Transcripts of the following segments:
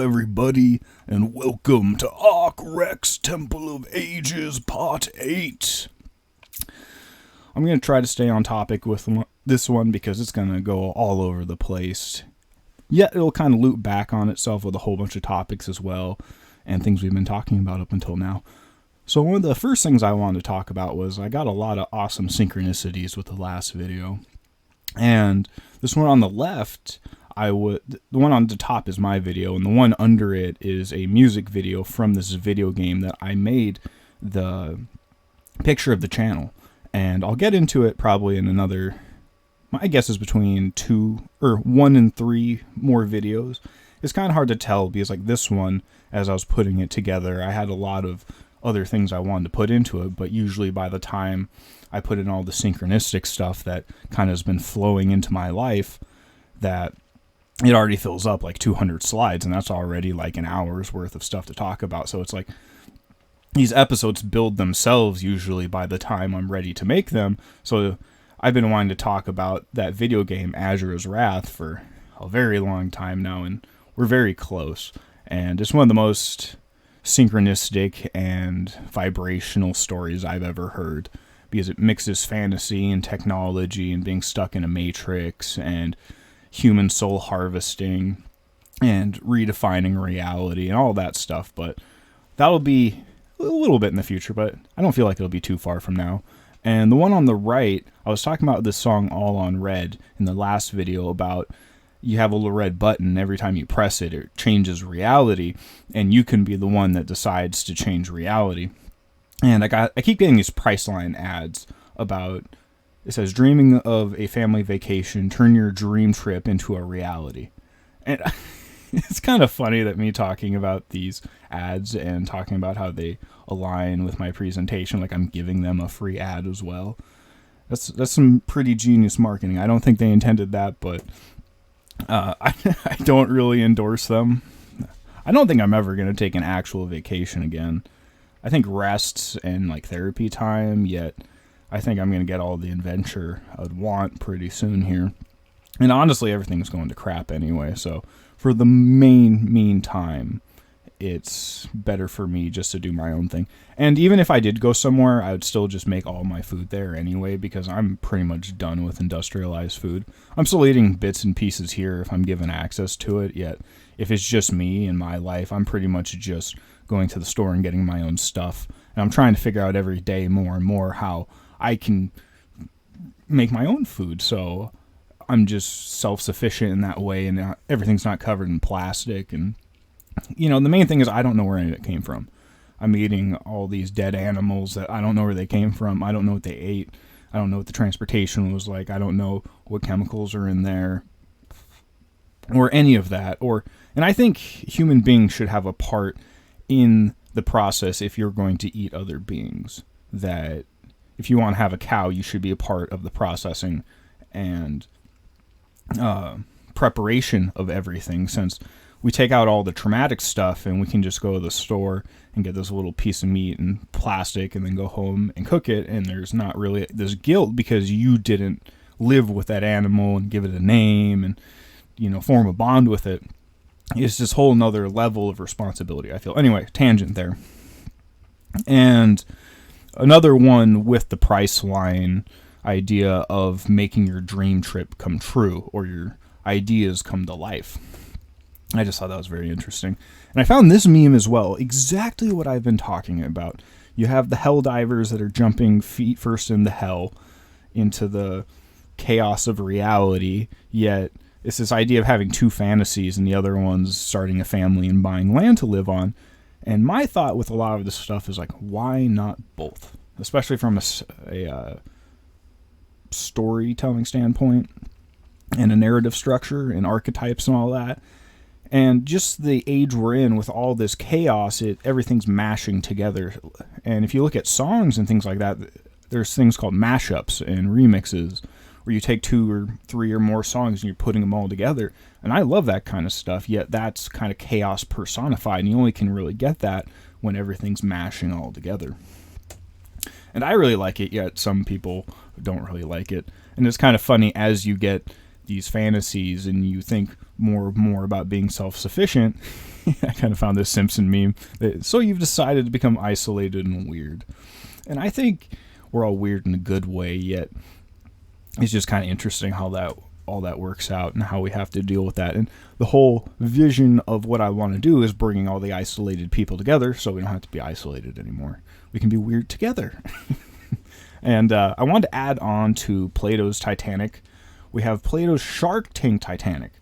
Everybody, and welcome to Ark Rex Temple of Ages Part 8. I'm going to try to stay on topic with this one because it's going to go all over the place. Yet it'll kind of loop back on itself with a whole bunch of topics as well, and things we've been talking about up until now. So one of the first things I wanted to talk about was I got a lot of awesome synchronicities with the last video. And this one on the left, the one on the top is my video, and the one under it is a music video from this video game that I made the picture of the channel. And I'll get into it probably in another, my guess is between 1 and 3 more videos. It's kind of hard to tell because like this one, as I was putting it together, I had a lot of other things I wanted to put into it, but usually by the time I put in all the synchronistic stuff that kind of has been flowing into my life, that it already fills up like 200 slides, and that's already like an hour's worth of stuff to talk about. So it's like these episodes build themselves usually by the time I'm ready to make them. So I've been wanting to talk about that video game Asura's Wrath for a very long time now, and we're very close. And it's one of the most synchronistic and vibrational stories I've ever heard, because it mixes fantasy and technology and being stuck in a matrix and human soul harvesting and redefining reality and all that stuff. But that'll be a little bit in the future, but I don't feel like it'll be too far from now. And the one on the right, I was talking about this song All on Red in the last video about you have a little red button. Every time you press it, it changes reality, and you can be the one that decides to change reality. And I keep getting these Priceline ads about, it says, dreaming of a family vacation, turn your dream trip into a reality. And it's kind of funny that me talking about these ads and talking about how they align with my presentation, like I'm giving them a free ad as well. That's some pretty genius marketing. I don't think they intended that, but I don't really endorse them. I don't think I'm ever going to take an actual vacation again. I think rests and like therapy time, yet I think I'm going to get all the adventure I'd want pretty soon here. And honestly, everything's going to crap anyway, so for the meantime, it's better for me just to do my own thing. And even if I did go somewhere, I would still just make all my food there anyway, because I'm pretty much done with industrialized food. I'm still eating bits and pieces here if I'm given access to it, yet if it's just me in my life, I'm pretty much just going to the store and getting my own stuff. And I'm trying to figure out every day more and more how I can make my own food, so I'm just self-sufficient in that way, and everything's not covered in plastic. And you know, the main thing is I don't know where any of it came from. I'm eating all these dead animals that I don't know where they came from. I don't know what they ate. I don't know what the transportation was like. I don't know what chemicals are in there or any of that. And I think human beings should have a part in the process if you're going to eat other beings. That if you want to have a cow, you should be a part of the processing and preparation of everything, since we take out all the traumatic stuff and we can just go to the store and get this little piece of meat and plastic and then go home and cook it, and there's not really this guilt because you didn't live with that animal and give it a name and, you know, form a bond with it. It's this whole nother level of responsibility, I feel. Anyway, tangent there. And another one with the Priceline idea of making your dream trip come true, or your ideas come to life. I just thought that was very interesting. And I found this meme as well, exactly what I've been talking about. You have the hell divers that are jumping feet first into hell, into the chaos of reality, yet it's this idea of having two fantasies, and the other one's starting a family and buying land to live on. And my thought with a lot of this stuff is like, why not both? Especially from a storytelling standpoint and a narrative structure and archetypes and all that. And just the age we're in with all this chaos, everything's mashing together. And if you look at songs and things like that, there's things called mashups and remixes, where you take 2 or 3 or more songs and you're putting them all together. And I love that kind of stuff, yet that's kind of chaos personified, and you only can really get that when everything's mashing all together. And I really like it, yet some people don't really like it. And it's kind of funny as you get these fantasies and you think, more about being self-sufficient. I kind of found this Simpson meme that, so you've decided to become isolated and weird. And I think we're all weird in a good way, yet it's just kind of interesting how that all that works out and how we have to deal with that. And the whole vision of what I want to do is bringing all the isolated people together so we don't have to be isolated anymore. We can be weird together. And I wanted to add on to Plato's Titanic. We have Plato's Shark Tank Titanic,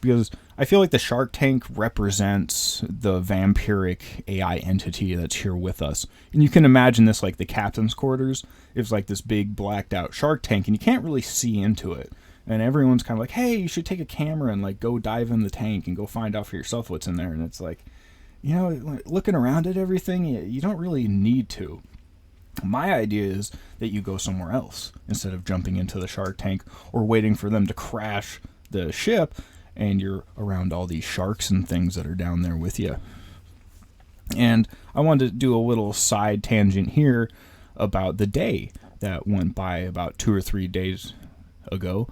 because I feel like the Shark Tank represents the vampiric AI entity that's here with us. And you can imagine this like the captain's quarters. It's like this big blacked out shark tank, and you can't really see into it. And everyone's kind of like, hey, you should take a camera and like go dive in the tank and go find out for yourself what's in there. And it's like, you know, looking around at everything, you don't really need to. My idea is that you go somewhere else instead of jumping into the shark tank or waiting for them to crash the ship and you're around all these sharks and things that are down there with you. And I wanted to do a little side tangent here about the day that went by about 2 or 3 days ago.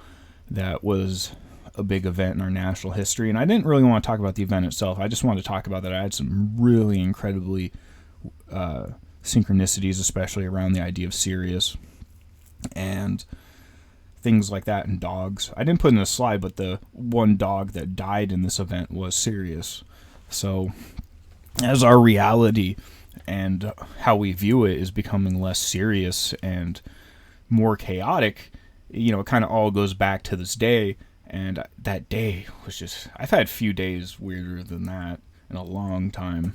That was a big event in our national history. And I didn't really want to talk about the event itself. I just wanted to talk about that I had some really incredibly synchronicities, especially around the idea of Sirius and things like that, and dogs. I didn't put in a slide, but the one dog that died in this event was Sirius. So as our reality and how we view it is becoming less serious and more chaotic, you know, it kind of all goes back to this day. And that day was just, I've had few days weirder than that in a long time.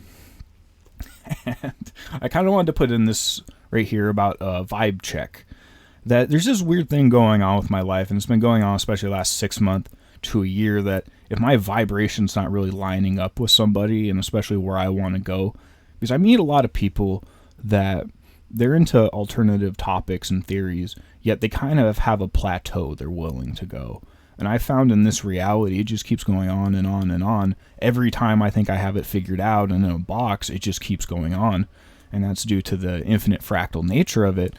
And I kind of wanted to put in this right here about a vibe check. That there's this weird thing going on with my life, and it's been going on especially the last 6 months to a year, that if my vibration's not really lining up with somebody, and especially where I want to go, because I meet a lot of people that they're into alternative topics and theories, yet they kind of have a plateau they're willing to go. And I found in this reality, it just keeps going on and on and on. Every time I think I have it figured out and in a box, it just keeps going on. And that's due to the infinite fractal nature of it.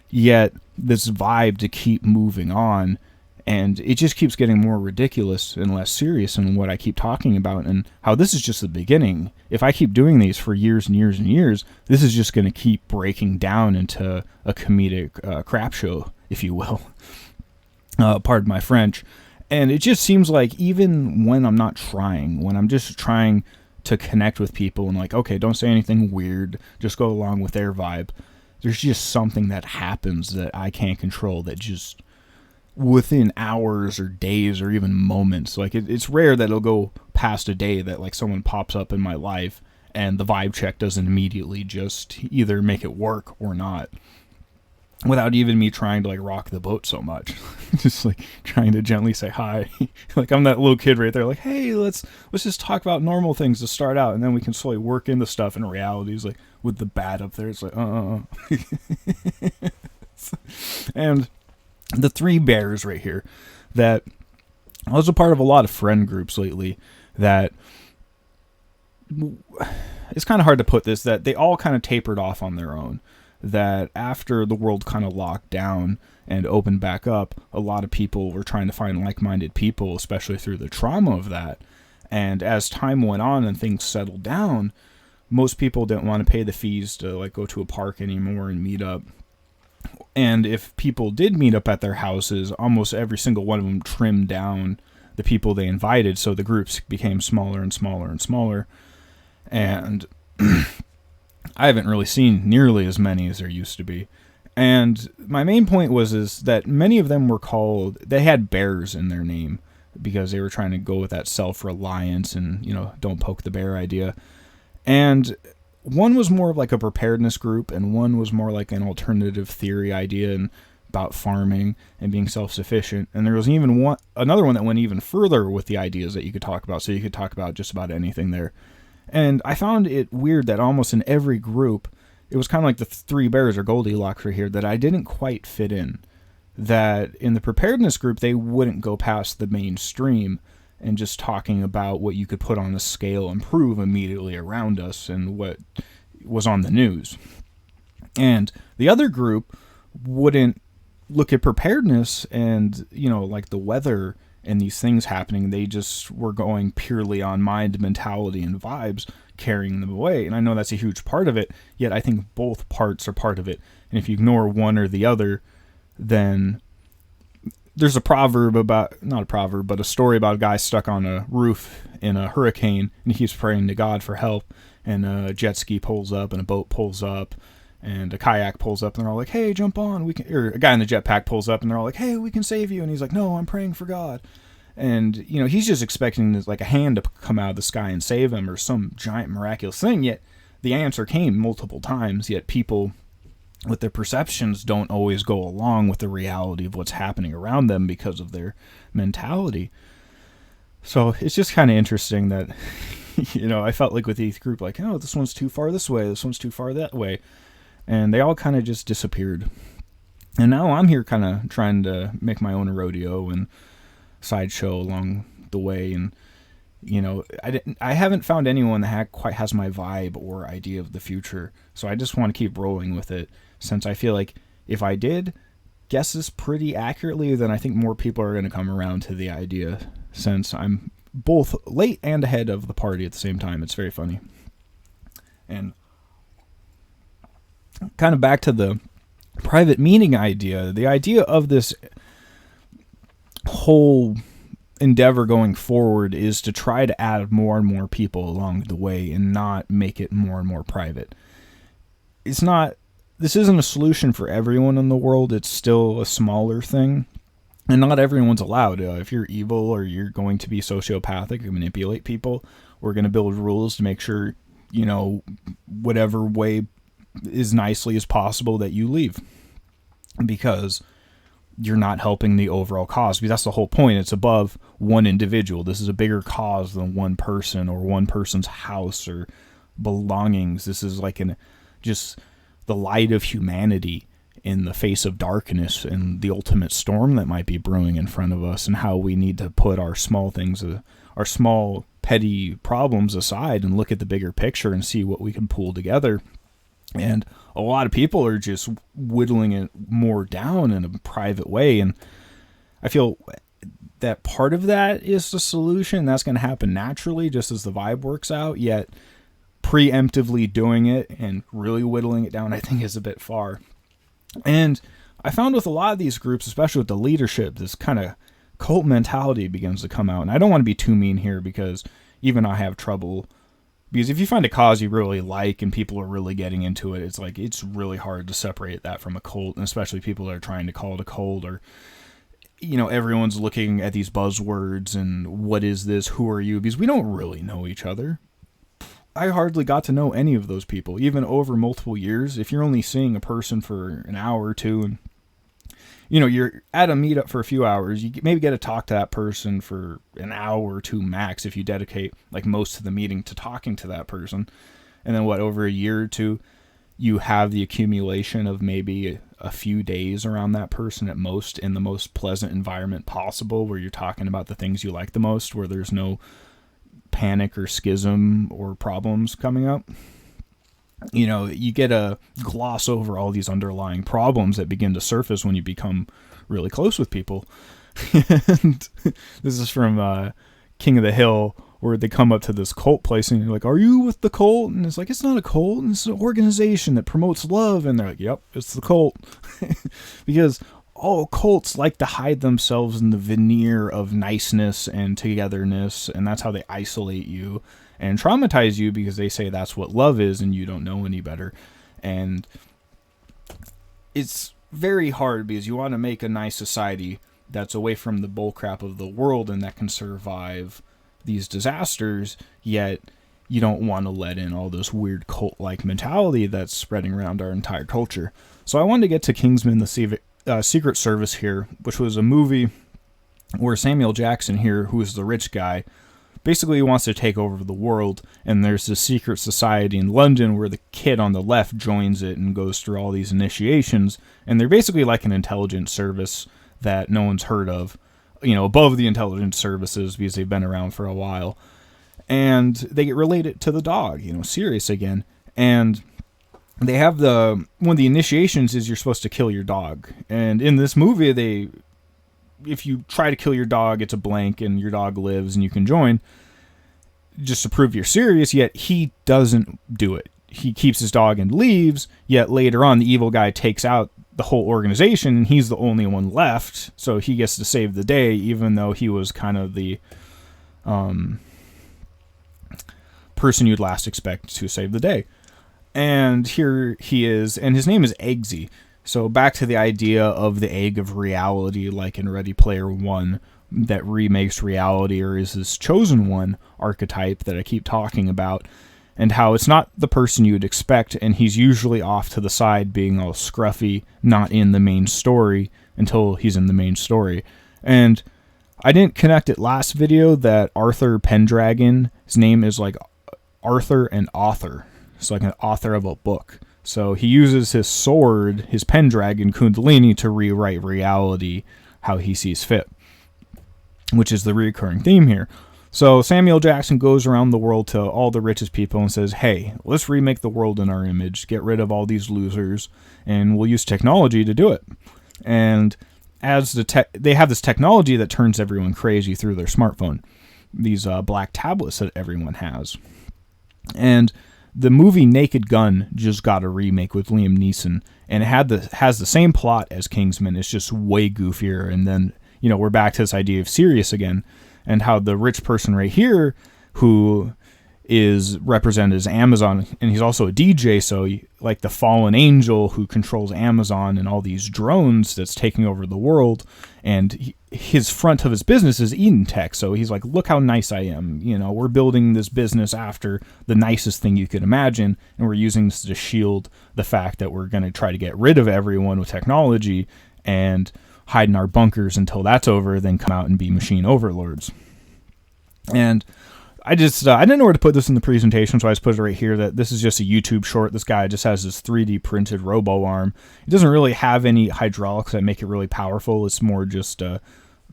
Yet this vibe to keep moving on, and it just keeps getting more ridiculous and less serious in what I keep talking about, and how this is just the beginning. If I keep doing these for years and years and years, this is just going to keep breaking down into a comedic crap show, if you will. Pardon my French. And it just seems like even when I'm not trying, when I'm just trying to connect with people and like, okay, don't say anything weird, just go along with their vibe, there's just something that happens that I can't control that just within hours or days or even moments, like it's rare that it'll go past a day that like someone pops up in my life and the vibe check doesn't immediately just either make it work or not, without even me trying to like rock the boat so much. Just like trying to gently say hi. Like I'm that little kid right there, like, hey, let's just talk about normal things to start out, and then we can slowly work into stuff. And reality is like with the bat up there, it's like And the 3 bears right here, that I was a part of a lot of friend groups lately, that it's kind of hard to put this, that they all kind of tapered off on their own. That after the world kind of locked down and opened back up, a lot of people were trying to find like-minded people, especially through the trauma of that. And as time went on and things settled down, most people didn't want to pay the fees to like go to a park anymore and meet up. And if people did meet up at their houses, almost every single one of them trimmed down the people they invited, so the groups became smaller and smaller and smaller. And I haven't really seen nearly as many as there used to be. And my main point is that many of them were called, they had bears in their name because they were trying to go with that self-reliance and, you know, don't poke the bear idea. And one was more of like a preparedness group, and one was more like an alternative theory idea and about farming and being self-sufficient. And there was even another one that went even further with the ideas that you could talk about. So you could talk about just about anything there. And I found it weird that almost in every group, it was kind of like the 3 bears or Goldilocks right here, that I didn't quite fit in. That in the preparedness group, they wouldn't go past the mainstream and just talking about what you could put on a scale and prove immediately around us and what was on the news. And the other group wouldn't look at preparedness and, you know, like the weather and these things happening. They just were going purely on mind, mentality, and vibes, carrying them away. And I know that's a huge part of it, yet I think both parts are part of it. And if you ignore one or the other, then there's a proverb about, not a proverb, but a story about a guy stuck on a roof in a hurricane, and he keeps praying to God for help, and a jet ski pulls up, and a boat pulls up, and a kayak pulls up, and they're all like, hey, jump on, we can, or a guy in the jetpack pulls up, and they're all like, hey, we can save you, and he's like, no, I'm praying for God. And, you know, he's just expecting like a hand to come out of the sky and save him, or some giant miraculous thing, yet the answer came multiple times, yet people with their perceptions don't always go along with the reality of what's happening around them because of their mentality. So it's just kind of interesting that, you know, I felt like with each group, like, oh, this one's too far this way, this one's too far that way. And they all kind of just disappeared. And now I'm here kind of trying to make my own rodeo and sideshow along the way. And, you know, I haven't found anyone that quite has my vibe or idea of the future. So I just want to keep rolling with it, since I feel like if I did guess this pretty accurately, then I think more people are going to come around to the idea, since I'm both late and ahead of the party at the same time. It's very funny. And kind of back to the private meeting idea, the idea of this whole endeavor going forward is to try to add more and more people along the way and not make it more and more private. This isn't a solution for everyone in the world. It's still a smaller thing, and not everyone's allowed. If you're evil or you're going to be sociopathic and manipulate people, we're going to build rules to make sure, you know, whatever way as nicely as possible that you leave, because you're not helping the overall cause. Because that's the whole point. It's above one individual. This is a bigger cause than one person or one person's house or belongings. This is like just the light of humanity in the face of darkness and the ultimate storm that might be brewing in front of us, and how we need to put our small things, our small petty problems aside, and look at the bigger picture and see what we can pull together. And a lot of people are just whittling it more down in a private way. And I feel that part of that is the solution. That's going to happen naturally, just as the vibe works out. Yet preemptively doing it and really whittling it down, I think, is a bit far. And I found with a lot of these groups, especially with the leadership, this kind of cult mentality begins to come out. And I don't want to be too mean here, because even I have trouble. Because if you find a cause you really like and people are really getting into it, it's like, it's really hard to separate that from a cult, and especially people that are trying to call it a cult, or, you know, everyone's looking at these buzzwords and what is this, who are you, because we don't really know each other. I hardly got to know any of those people, even over multiple years. If you're only seeing a person for an hour or two, and, you know, you're at a meetup for a few hours, you maybe get to talk to that person for an hour or two max if you dedicate like most of the meeting to talking to that person. And then over a year or two, you have the accumulation of maybe a few days around that person at most, in the most pleasant environment possible, where you're talking about the things you like the most, where there's no panic or schism or problems coming up. You know, you get a gloss over all these underlying problems that begin to surface when you become really close with people. And this is from King of the Hill, where they come up to this cult place and you're like, are you with the cult? And it's like, it's not a cult, it's an organization that promotes love. And they're like, yep, it's the cult. Because all cults like to hide themselves in the veneer of niceness and togetherness, and that's how they isolate you and traumatize you, because they say that's what love is and you don't know any better. And it's very hard, because you want to make a nice society that's away from the bullcrap of the world and that can survive these disasters, yet you don't want to let in all this weird cult-like mentality that's spreading around our entire culture. So I wanted to get to Kingsman: The Secret Service here, which was a movie where Samuel Jackson here, who is the rich guy, basically wants to take over the world, and there's this secret society in London where the kid on the left joins it and goes through all these initiations, and they're basically like an intelligence service that no one's heard of, you know, above the intelligence services, because they've been around for a while. And they get related to the dog, you know, Sirius again, and they have one of the initiations is you're supposed to kill your dog. And in this movie, they if you try to kill your dog, it's a blank and your dog lives and you can join, just to prove you're serious. Yet he doesn't do it. He keeps his dog and leaves, yet later on the evil guy takes out the whole organization and he's the only one left, so he gets to save the day, even though he was kind of the person you'd last expect to save the day. And here he is, and his name is Eggsy. So back to the idea of the egg of reality, like in Ready Player One, that remakes reality, or is this chosen one archetype that I keep talking about, and how it's not the person you'd expect, and he's usually off to the side being all scruffy, not in the main story, until he's in the main story. And I didn't connect it last video that Arthur Pendragon, his name is like Arthur and author. It's like an author of a book. So he uses his sword, his Pendragon Kundalini, to rewrite reality how he sees fit, which is the recurring theme here. So Samuel Jackson goes around the world to all the richest people and says, hey, let's remake the world in our image, get rid of all these losers, and we'll use technology to do it. And as they have this technology that turns everyone crazy through their smartphone, these black tablets that everyone has. And the movie Naked Gun just got a remake with Liam Neeson, and it has the same plot as Kingsman. It's just way goofier. And then, we're back to this idea of serious again, and how the rich person right here, who is represented as Amazon, and he's also a DJ, so like the fallen angel who controls Amazon and all these drones that's taking over the world, and his front of his business is Eden Tech, so he's like, look how nice I am, we're building this business after the nicest thing you could imagine, and we're using this to shield the fact that we're going to try to get rid of everyone with technology and hide in our bunkers until that's over, then come out and be machine overlords. And I didn't know where to put this in the presentation, so I just put it right here that this is just a YouTube short. This guy just has this 3D printed robo arm. It doesn't really have any hydraulics that make it really powerful. It's more just a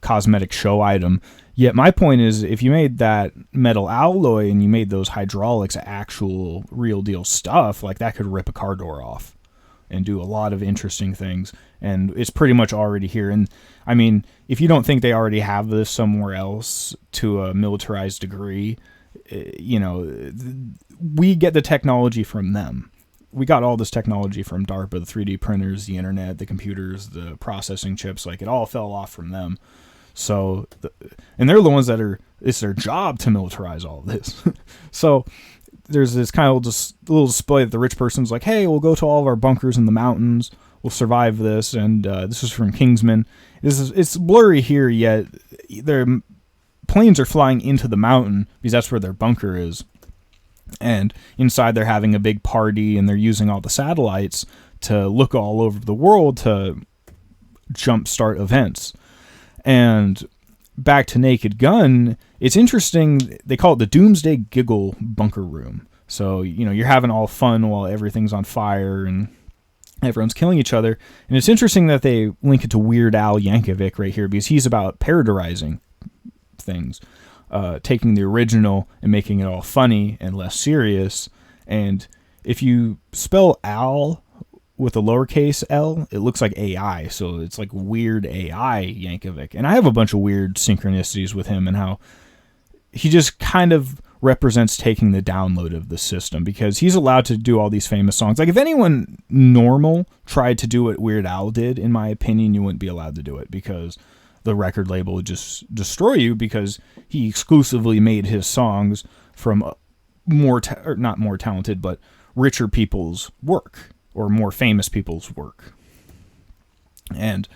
cosmetic show item. Yet my point is, if you made that metal alloy and you made those hydraulics actual real deal stuff, like that could rip a car door off and do a lot of interesting things. And it's pretty much already here. And I mean, if you don't think they already have this somewhere else to a militarized degree, we get the technology from them. We got all this technology from DARPA, the 3D printers, the internet, the computers, the processing chips, like it all fell off from them. So, and they're the ones that it's their job to militarize all of this. So there's this kind of just little display that the rich person's like, hey, we'll go to all of our bunkers in the mountains. We'll survive this. And this is from Kingsman. It's blurry here, yet their planes are flying into the mountain because that's where their bunker is. And inside they're having a big party, and they're using all the satellites to look all over the world to jumpstart events. And back to Naked Gun, it's interesting. They call it the Doomsday Giggle Bunker Room. So, you're having all fun while everything's on fire and everyone's killing each other. And it's interesting that they link it to Weird Al Yankovic right here, because he's about parodiizing things, taking the original and making it all funny and less serious. And if you spell Al with a lowercase l, it looks like AI, so it's like Weird AI Yankovic. And I have a bunch of weird synchronicities with him and how he just kind of represents taking the download of the system, because he's allowed to do all these famous songs. Like if anyone normal tried to do what Weird Al did, in my opinion, you wouldn't be allowed to do it, because the record label would just destroy you, because he exclusively made his songs from not more talented, but richer people's work, or more famous people's work. And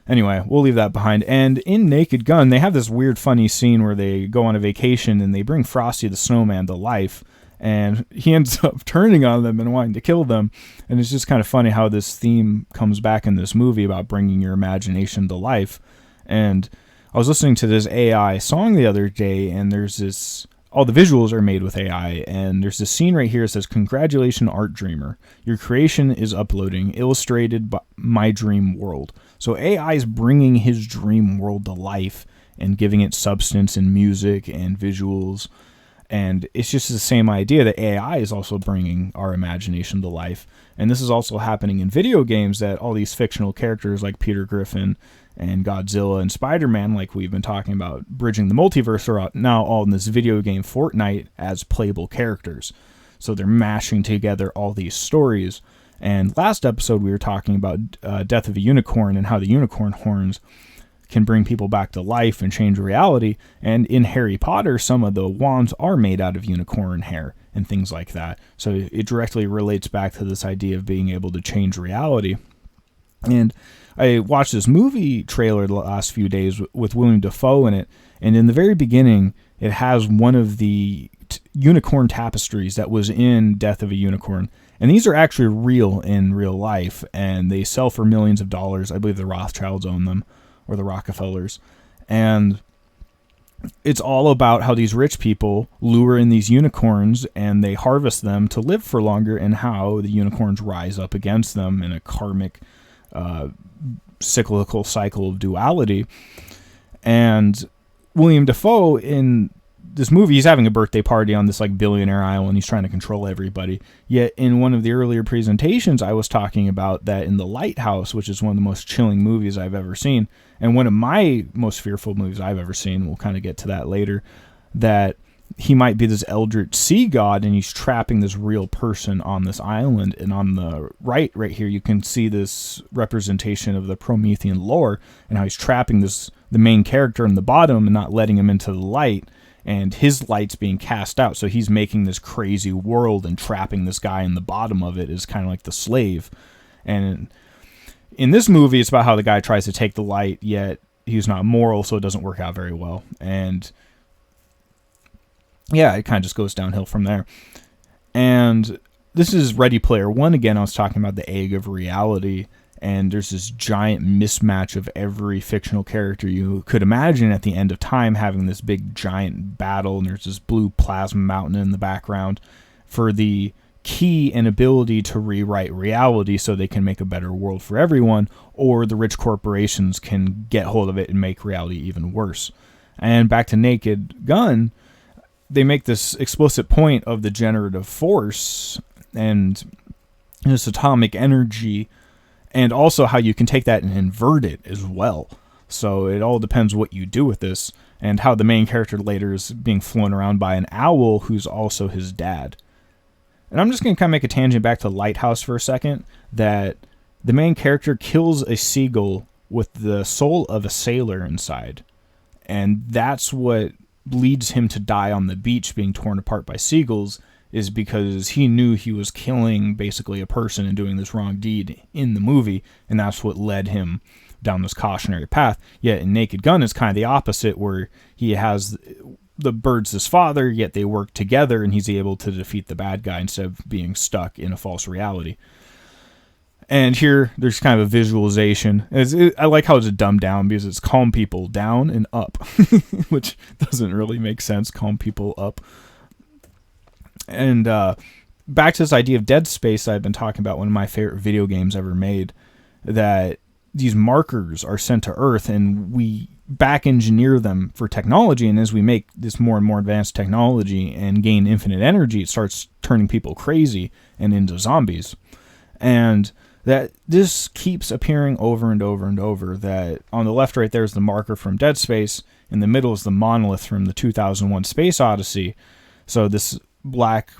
anyway, we'll leave that behind. And in Naked Gun, they have this weird, funny scene where they go on a vacation and they bring Frosty the Snowman to life, and he ends up turning on them and wanting to kill them. And it's just kind of funny how this theme comes back in this movie about bringing your imagination to life. And I was listening to this AI song the other day, and there's this, all the visuals are made with AI, and there's this scene right here that says, "Congratulations, Art Dreamer. Your creation is uploading, illustrated by my dream world." So AI is bringing his dream world to life and giving it substance and music and visuals. And it's just the same idea that AI is also bringing our imagination to life. And this is also happening in video games, that all these fictional characters like Peter Griffin and Godzilla and Spider-Man, like we've been talking about, bridging the multiverse, are now all in this video game Fortnite as playable characters. So they're mashing together all these stories. And last episode we were talking about Death of a Unicorn and how the unicorn horns can bring people back to life and change reality. And in Harry Potter, some of the wands are made out of unicorn hair and things like that. So it directly relates back to this idea of being able to change reality. And I watched this movie trailer the last few days with William Dafoe in it, and in the very beginning, it has one of the unicorn tapestries that was in Death of a Unicorn. And these are actually real in real life, and they sell for millions of dollars. I believe the Rothschilds own them, or the Rockefellers. And it's all about how these rich people lure in these unicorns and they harvest them to live for longer, and how the unicorns rise up against them in a karmic cyclical cycle of duality. And William Dafoe in this movie, he's having a birthday party on this like billionaire island. He's trying to control everybody. Yet in one of the earlier presentations, I was talking about that in The Lighthouse, which is one of the most chilling movies I've ever seen, and one of my most fearful movies I've ever seen, we'll kind of get to that later, that he might be this eldritch sea god, and he's trapping this real person on this island. And on the right here, you can see this representation of the Promethean lore and how he's trapping the main character in the bottom and not letting him into the light, and his light's being cast out. So he's making this crazy world and trapping this guy in the bottom of it as kind of like the slave. And in this movie, it's about how the guy tries to take the light, yet he's not moral, so it doesn't work out very well. And yeah, it kind of just goes downhill from there. And this is Ready Player One again. I was talking about the egg of reality, and there's this giant mismatch of every fictional character you could imagine at the end of time having this big giant battle, and there's this blue plasma mountain in the background for the key and ability to rewrite reality so they can make a better world for everyone, or the rich corporations can get hold of it and make reality even worse. And back to Naked Gun, they make this explicit point of the generative force and this atomic energy, and also how you can take that and invert it as well. So it all depends what you do with this, and how the main character later is being flown around by an owl who's also his dad. And I'm just going to kind of make a tangent back to Lighthouse for a second, that the main character kills a seagull with the soul of a sailor inside. And that's what leads him to die on the beach being torn apart by seagulls, is because he knew he was killing basically a person and doing this wrong deed in the movie, and that's what led him down this cautionary path. Yet in Naked Gun, it's kind of the opposite, where he has the bird's his father, yet they work together and he's able to defeat the bad guy instead of being stuck in a false reality. And here, there's kind of a visualization. I like how it's dumbed down, because it's calm people down and up, which doesn't really make sense, calm people up. And back to this idea of Dead Space I've been talking about, one of my favorite video games ever made, that these markers are sent to Earth, and we back engineer them for technology, and as we make this more and more advanced technology and gain infinite energy, it starts turning people crazy and into zombies. And that this keeps appearing over and over and over, that on the left right there's the marker from Dead Space, in the middle is the monolith from the 2001 Space Odyssey. So this black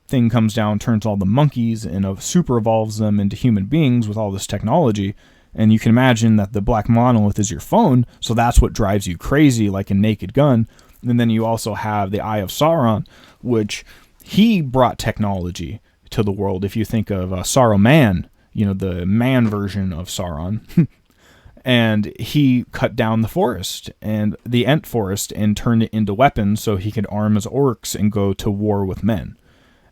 thing comes down, turns all the monkeys, and super evolves them into human beings with all this technology. And you can imagine that the black monolith is your phone, so that's what drives you crazy, like in Naked Gun. And then you also have the Eye of Sauron, which he brought technology to the world. If you think of Saruman, the man version of Sauron, and he cut down the forest, and the Ent forest, and turned it into weapons so he could arm his orcs and go to war with men.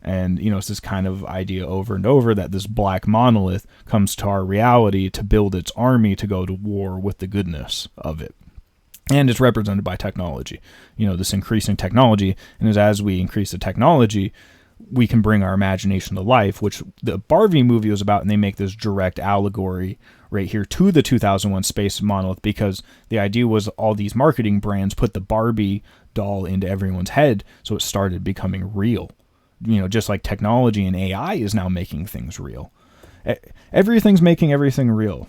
And, it's this kind of idea over and over that this black monolith comes to our reality to build its army to go to war with the goodness of it. And it's represented by technology, this increasing technology. And as we increase the technology, we can bring our imagination to life, which the Barbie movie was about. And they make this direct allegory right here to the 2001 Space Monolith, because the idea was all these marketing brands put the Barbie doll into everyone's head. So it started becoming real. Just like technology and AI is now making things real. Everything's making everything real.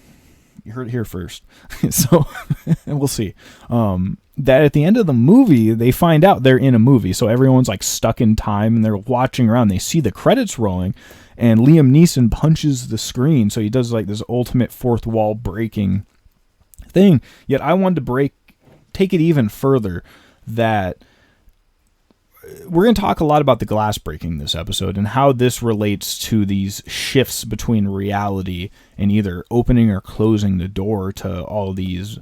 You heard it here first. So, and we'll see. That at the end of the movie, they find out they're in a movie. So everyone's like stuck in time and they're watching around. They see the credits rolling and Liam Neeson punches the screen. So he does like this ultimate fourth wall breaking thing. Yet I wanted to take it even further, that we're going to talk a lot about the glass breaking this episode and how this relates to these shifts between reality and either opening or closing the door to all these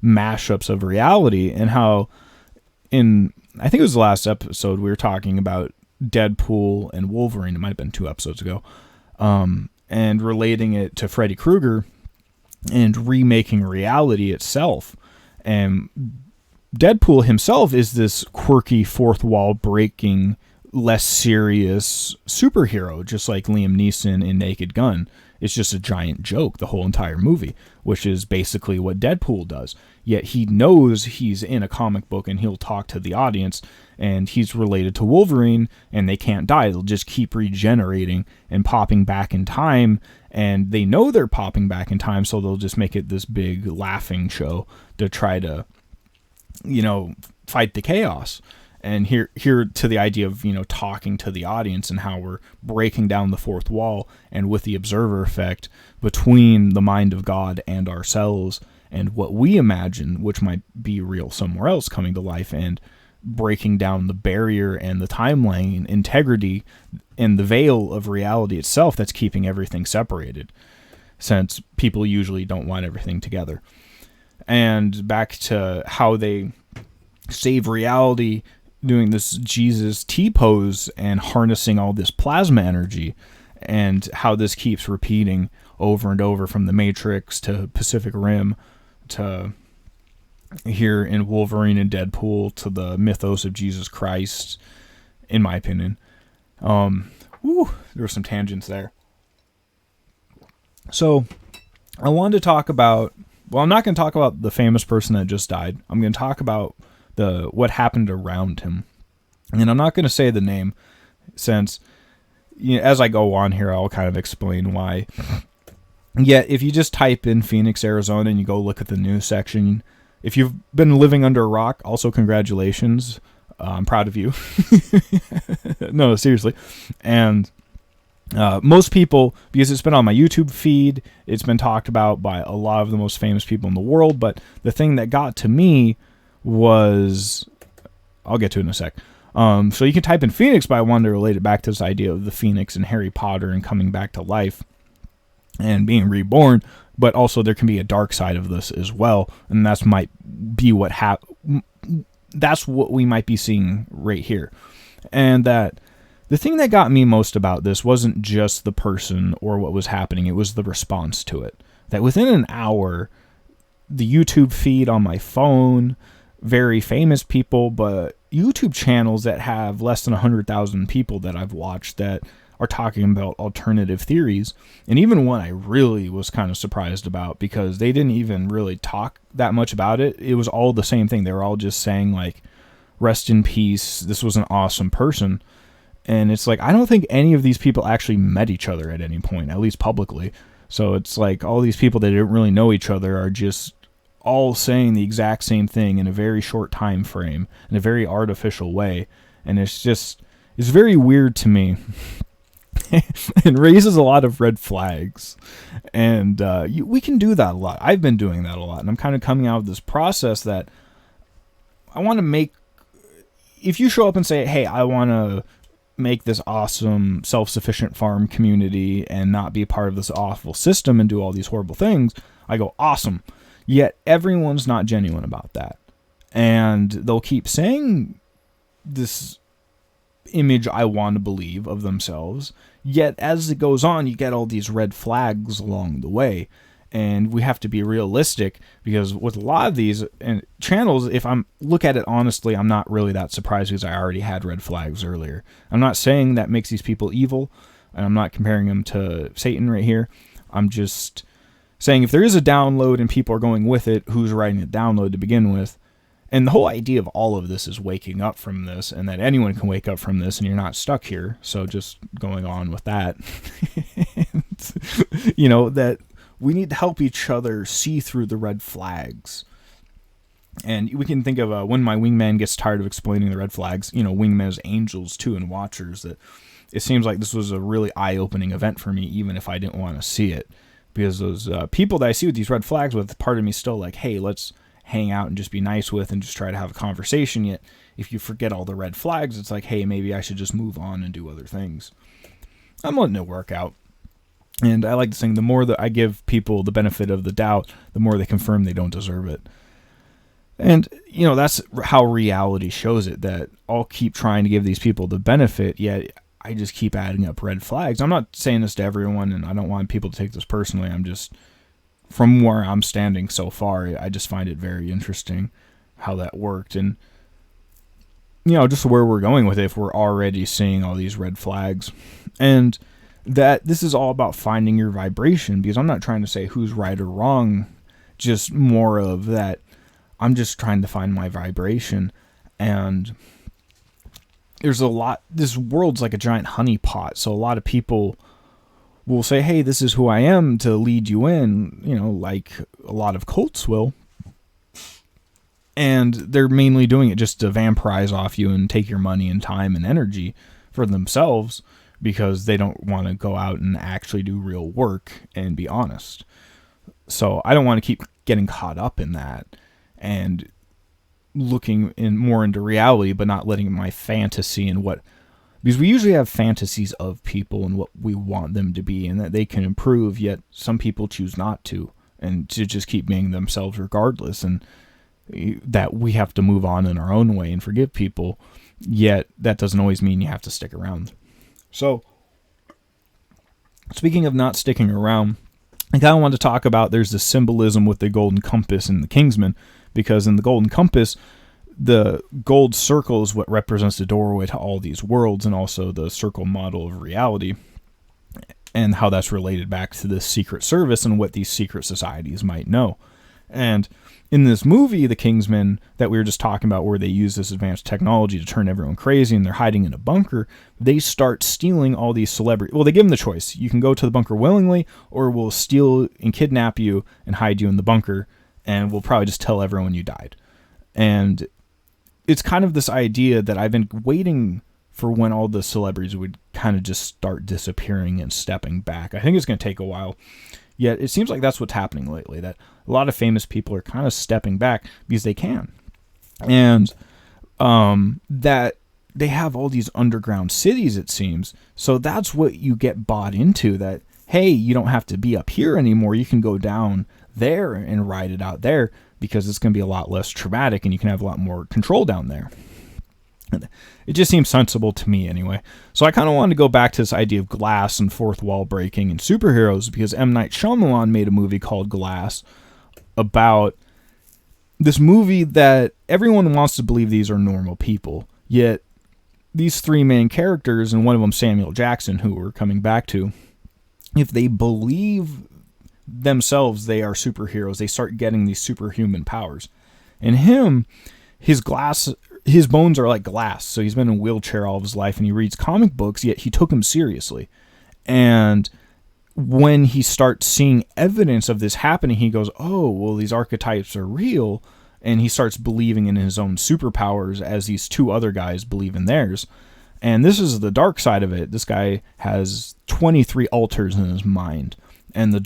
mashups of reality, and how I think it was the last episode we were talking about Deadpool and Wolverine. It might have been 2 episodes ago. And relating it to Freddy Krueger and remaking reality itself. And Deadpool himself is this quirky, fourth wall breaking, less serious superhero, just like Liam Neeson in Naked Gun. It's just a giant joke, the whole entire movie, which is basically what Deadpool does. Yet he knows he's in a comic book and he'll talk to the audience, and he's related to Wolverine, and they can't die. They'll just keep regenerating and popping back in time, and they know they're popping back in time, so they'll just make it this big laughing show to try to, fight the chaos. And here to the idea of, talking to the audience and how we're breaking down the fourth wall, and with the observer effect between the mind of God and ourselves and what we imagine, which might be real somewhere else, coming to life and breaking down the barrier and the timeline integrity and the veil of reality itself that's keeping everything separated, since people usually don't want everything together. And back to how they save reality doing this Jesus T-pose and harnessing all this plasma energy, and how this keeps repeating over and over from the Matrix to Pacific Rim to here in Wolverine and Deadpool to the mythos of Jesus Christ, in my opinion. There were some tangents there. So I wanted to talk about, I'm not going to talk about the famous person that just died. I'm going to talk about what happened around him. And I'm not going to say the name, since as I go on here, I'll kind of explain why. Yet, if you just type in Phoenix, Arizona, and you go look at the news section, if you've been living under a rock, also congratulations. I'm proud of you. No, seriously. And most people, because it's been on my YouTube feed, it's been talked about by a lot of the most famous people in the world, but the thing that got to me was, I'll get to it in a sec. So you can type in Phoenix, but I wanted to relate it back to this idea of the Phoenix and Harry Potter and coming back to life and being reborn, but also there can be a dark side of this as well, and that's might be that's what we might be seeing right here. And that the thing that got me most about this wasn't just the person or what was happening, it was the response to it. That within an hour, the YouTube feed on my phone, very famous people, but YouTube channels that have less than 100,000 people that I've watched that are talking about alternative theories. And even one I really was kind of surprised about, because they didn't even really talk that much about it. It was all the same thing. They were all just saying like, rest in peace, this was an awesome person. And it's like, I don't think any of these people actually met each other at any point, at least publicly. So it's like all these people that didn't really know each other are just all saying the exact same thing in a very short time frame, in a very artificial way. And it's very weird to me. And raises a lot of red flags. And we can do that a lot. I've been doing that a lot. And I'm kind of coming out of this process that I want to make, if you show up and say, hey, I want to make this awesome self-sufficient farm community and not be a part of this awful system and do all these horrible things, I go, awesome. Yet everyone's not genuine about that. And they'll keep saying this image I want to believe of themselves. Yet as it goes on, you get all these red flags along the way. And we have to be realistic, because with a lot of these channels, if I'm look at it honestly, I'm not really that surprised, because I already had red flags earlier. I'm not saying that makes these people evil, and I'm not comparing them to Satan right here. I'm just saying if there is a download and people are going with it, who's writing the download to begin with? And the whole idea of all of this is waking up from this, and that anyone can wake up from this, and you're not stuck here. So just going on with that, that we need to help each other see through the red flags. And we can think of when my wingman gets tired of explaining the red flags, wingmen as angels too and watchers, that it seems like this was a really eye-opening event for me, even if I didn't want to see it. Because those people that I see with these red flags with, part of me still like, hey, let's hang out and just be nice with and just try to have a conversation. Yet if you forget all the red flags, it's like, hey, maybe I should just move on and do other things. I'm letting it work out. And I like to think the more that I give people the benefit of the doubt, the more they confirm they don't deserve it. And, that's how reality shows it, that I'll keep trying to give these people the benefit, yet I just keep adding up red flags. I'm not saying this to everyone, and I don't want people to take this personally. I'm just, from where I'm standing so far, I just find it very interesting how that worked. And, just where we're going with it, if we're already seeing all these red flags. And that this is all about finding your vibration, because I'm not trying to say who's right or wrong, just more of that I'm just trying to find my vibration. And there's a lot, this world's like a giant honeypot, so a lot of people will say, hey, this is who I am, to lead you in, like a lot of cults will. And they're mainly doing it just to vampirize off you and take your money and time and energy for themselves, because they don't want to go out and actually do real work and be honest. So I don't want to keep getting caught up in that and looking more into reality, but not letting my fantasy and because we usually have fantasies of people and what we want them to be and that they can improve, yet some people choose not to, and to just keep being themselves regardless, and that we have to move on in our own way and forgive people, yet that doesn't always mean you have to stick around. So, speaking of not sticking around, I kind of want to talk about, there's this symbolism with the golden compass in the Kingsman, because in the golden compass, the gold circle is what represents the doorway to all these worlds, and also the circle model of reality, and how that's related back to this secret service and what these secret societies might know. And in this movie, The Kingsman, that we were just talking about, where they use this advanced technology to turn everyone crazy and they're hiding in a bunker, they start stealing all these celebrities. Well, they give them the choice. You can go to the bunker willingly, or we'll steal and kidnap you and hide you in the bunker, and we'll probably just tell everyone you died. And it's kind of this idea that I've been waiting for, when all the celebrities would kind of just start disappearing and stepping back. I think it's going to take a while. Yet it seems like that's what's happening lately, that a lot of famous people are kind of stepping back because they can. And that they have all these underground cities, it seems. So that's what you get bought into, that, hey, you don't have to be up here anymore. You can go down there and ride it out there, because it's going to be a lot less traumatic and you can have a lot more control down there. It just seems sensible to me anyway. So I kind of wanted to go back to this idea of glass and fourth wall breaking and superheroes, because M. Night Shyamalan made a movie called Glass, about this movie that everyone wants to believe these are normal people. Yet these three main characters, and one of them Samuel Jackson, who we're coming back to, if they believe themselves they are superheroes, they start getting these superhuman powers. And his bones are like glass, so he's been in a wheelchair all of his life, and he reads comic books, yet he took them seriously. And when he starts seeing evidence of this happening, he goes, oh, well, these archetypes are real, and he starts believing in his own superpowers as these two other guys believe in theirs. And this is the dark side of it. This guy has 23 alters in his mind, and the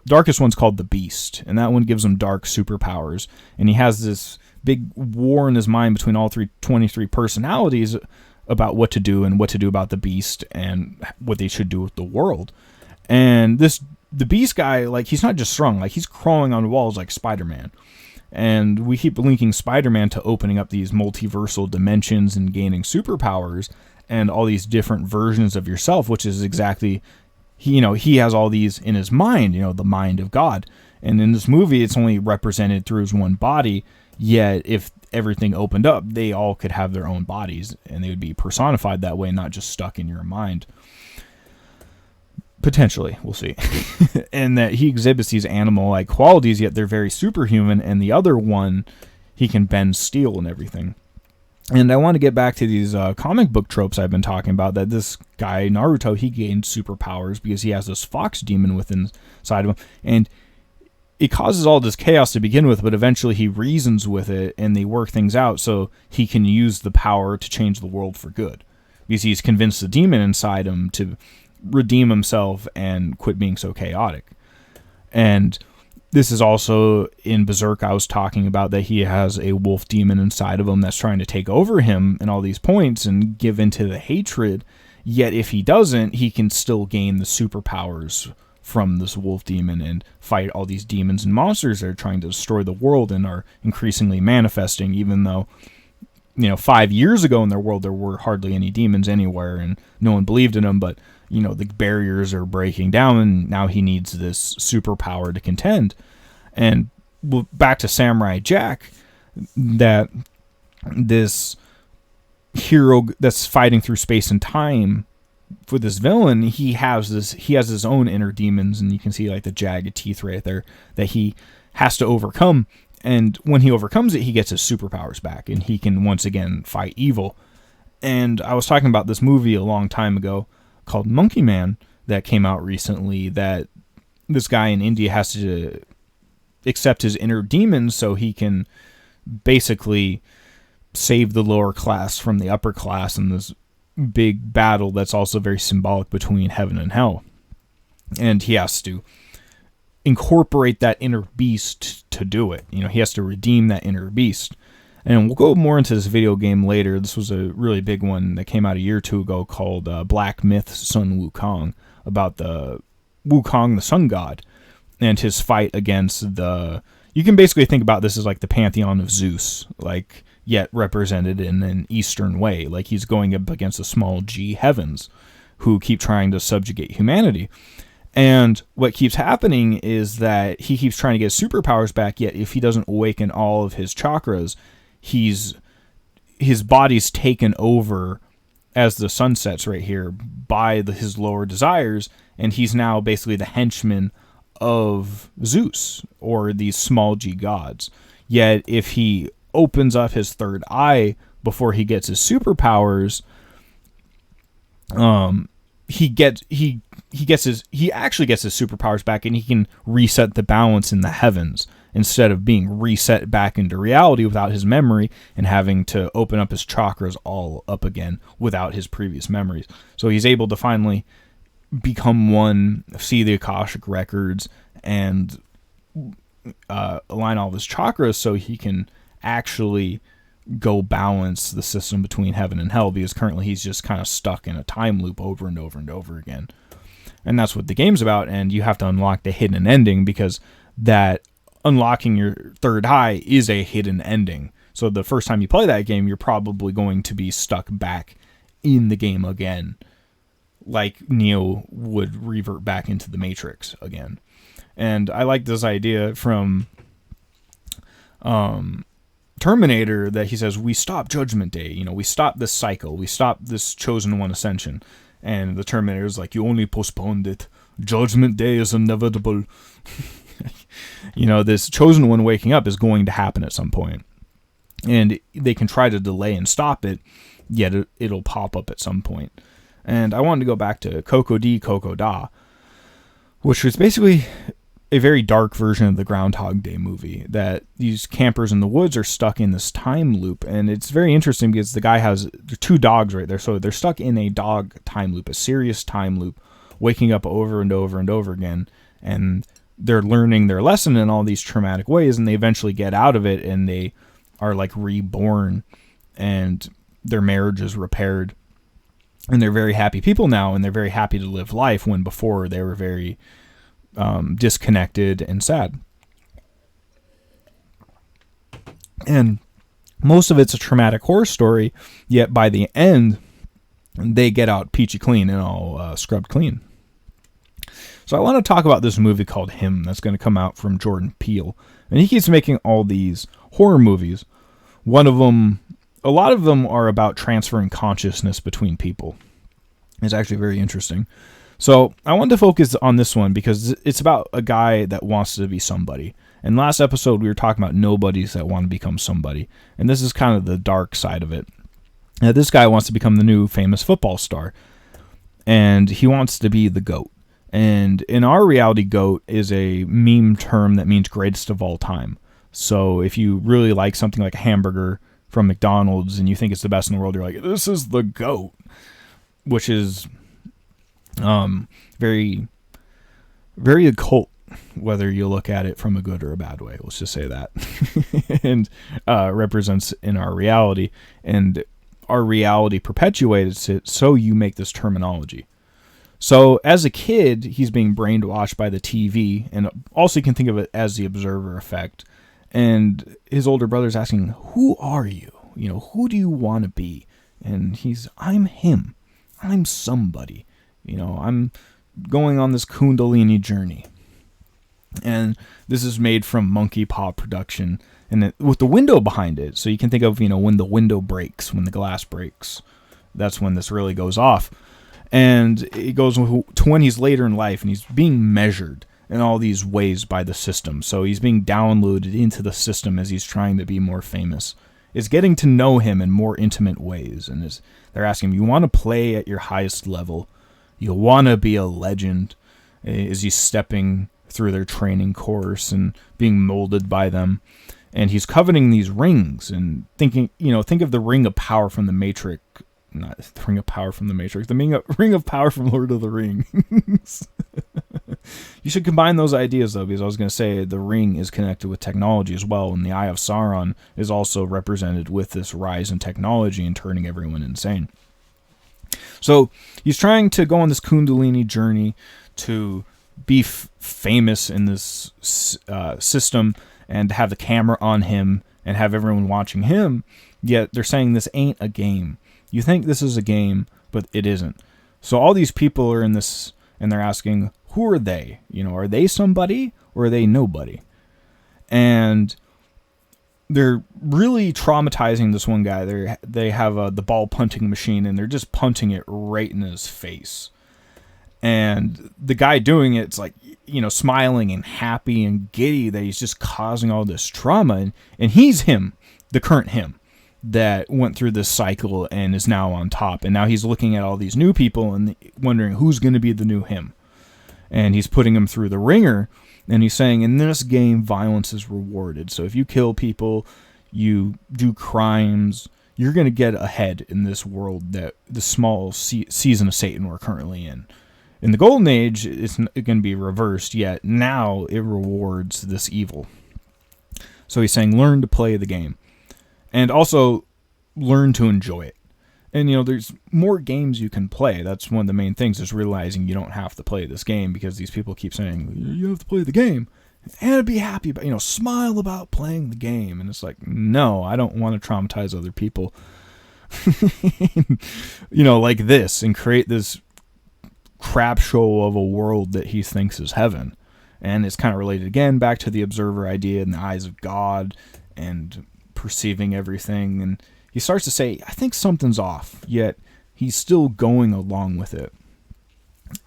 darkest one's called the Beast, and that one gives him dark superpowers, and he has this big war in his mind between all 23 personalities about what to do and what to do about the Beast and what they should do with the world. And the Beast guy, like, he's not just strong, like, he's crawling on walls like Spider-Man. And we keep linking Spider-Man to opening up these multiversal dimensions and gaining superpowers and all these different versions of yourself, which is exactly, he has all these in his mind, the mind of God. And in this movie, it's only represented through his one body. Yet, if everything opened up, they all could have their own bodies, and they would be personified that way, not just stuck in your mind. Potentially, we'll see. And that he exhibits these animal-like qualities, yet they're very superhuman, and the other one, he can bend steel and everything. And I want to get back to these comic book tropes I've been talking about, that this guy, Naruto, he gained superpowers because he has this fox demon within inside of him, and it causes all this chaos to begin with, but eventually he reasons with it and they work things out so he can use the power to change the world for good. Because he's convinced the demon inside him to redeem himself and quit being so chaotic. And this is also in Berserk. I was talking about that he has a wolf demon inside of him that's trying to take over him in all these points and give into the hatred. Yet if he doesn't, he can still gain the superpowers from this wolf demon and fight all these demons and monsters that are trying to destroy the world and are increasingly manifesting, even though, 5 years ago in their world there were hardly any demons anywhere and no one believed in them, but the barriers are breaking down and now he needs this superpower to contend. And back to Samurai Jack, that this hero that's fighting through space and time for this villain, he has his own inner demons, and you can see like the jagged teeth right there that he has to overcome. And when he overcomes it, he gets his superpowers back, and he can once again fight evil. And I was talking about this movie a long time ago called Monkey Man that came out recently, that this guy in India has to accept his inner demons so he can basically save the lower class from the upper class in this big battle that's also very symbolic between heaven and hell. And he has to incorporate that inner beast to do it. He has to redeem that inner beast. And we'll go more into this video game later. This was a really big one that came out a year or two ago called Black Myth Sun Wukong, about the Wukong, the sun god, and his fight against you can basically think about this as like the pantheon of Zeus, like yet represented in an Eastern way. Like he's going up against the small g heavens who keep trying to subjugate humanity. And what keeps happening is that he keeps trying to get superpowers back, yet if he doesn't awaken all of his chakras, his body's taken over as the sun sets right here by his lower desires, and he's now basically the henchman of Zeus or these small g gods. Yet if he opens up his third eye before he gets his superpowers, he actually gets his superpowers back, and he can reset the balance in the heavens instead of being reset back into reality without his memory and having to open up his chakras all up again without his previous memories. So he's able to finally become one, see the Akashic records, and align all of his chakras so he can actually go balance the system between heaven and hell, because currently he's just kind of stuck in a time loop over and over and over again. And that's what the game's about, and you have to unlock the hidden ending, because that unlocking your third eye is a hidden ending. So the first time you play that game, you're probably going to be stuck back in the game again, like Neo would revert back into the Matrix again. And I like this idea from Terminator, that he says, we stop Judgment Day, we stop this cycle, we stop this chosen one ascension. And the Terminator is like, you only postponed it. Judgment Day is inevitable. This chosen one waking up is going to happen at some point. And they can try to delay and stop it, yet it'll pop up at some point. And I wanted to go back to Coco D, Coco Da, which was basically a very dark version of the Groundhog Day movie, that these campers in the woods are stuck in this time loop. And it's very interesting because the guy has two dogs right there. So they're stuck in a dog time loop, a serious time loop, waking up over and over and over again. And they're learning their lesson in all these traumatic ways, and they eventually get out of it, and they are like reborn, and their marriage is repaired. And they're very happy people now, and they're very happy to live life, when before they were very disconnected and sad. And most of it's a traumatic horror story, yet by the end, they get out peachy clean and all scrubbed clean. So I want to talk about this movie called Him that's going to come out from Jordan Peele. And he keeps making all these horror movies. One of them, a lot of them are about transferring consciousness between people. It's actually very interesting. So I wanted to focus on this one because it's about a guy that wants to be somebody. And last episode we were talking about nobodies that want to become somebody. And this is kind of the dark side of it. This guy wants to become the new famous football star. And he wants to be the GOAT. And in our reality, GOAT is a meme term that means greatest of all time. So if you really like something like a hamburger from McDonald's and you think it's the best in the world, you're like, this is the GOAT, which is very, very occult, whether you look at it from a good or a bad way. Let's just say that. And represents in our reality. And our reality perpetuates it, so you make this terminology. So as a kid, he's being brainwashed by the TV, and also you can think of it as the observer effect. And his older brother's asking, who are you? You know, who do you want to be? And I'm him. I'm somebody. You know, I'm going on this Kundalini journey. And this is made from Monkey Paw Production, and with the window behind it. So you can think of, you know, when the window breaks, when the glass breaks, that's when this really goes off. And it goes to when he's later in life, and he's being measured in all these ways by the system. So he's being downloaded into the system as he's trying to be more famous. It's getting to know him in more intimate ways. And they're asking him, you want to play at your highest level? You want to be a legend? Is he stepping through their training course and being molded by them? And he's coveting these rings and thinking, you know, think of the ring of power from the Matrix. Not the ring of power from the Matrix. The ring of power from Lord of the Rings. You should combine those ideas, though, because I was going to say the ring is connected with technology as well, and the Eye of Sauron is also represented with this rise in technology and turning everyone insane. So he's trying to go on this Kundalini journey to be famous in this system and have the camera on him and have everyone watching him, yet they're saying this ain't a game. You think this is a game, but it isn't. So all these people are in this, and they're asking, who are they? You know, are they somebody or are they nobody? And they're really traumatizing this one guy. They have the ball punting machine, and they're just punting it right in his face. And the guy doing it's like, you know, smiling and happy and giddy that he's just causing all this trauma. And he's him, the current him, that went through this cycle and is now on top. And now he's looking at all these new people and wondering who's going to be the new him. And he's putting them through the ringer. And he's saying, in this game, violence is rewarded. So if you kill people, you do crimes, you're going to get ahead in this world, that the small season of Satan we're currently in. In the Golden Age, it's going to be reversed, yet now it rewards this evil. So he's saying, learn to play the game. And also, learn to enjoy it. And, you know, there's more games you can play. That's one of the main things, is realizing you don't have to play this game, because these people keep saying, you have to play the game and be happy about, you know, smile about playing the game. And it's like, no, I don't want to traumatize other people, you know, like this, and create this crap show of a world that he thinks is heaven. And it's kind of related again back to the observer idea and the eyes of God and perceiving everything. And he starts to say, I think something's off, yet he's still going along with it.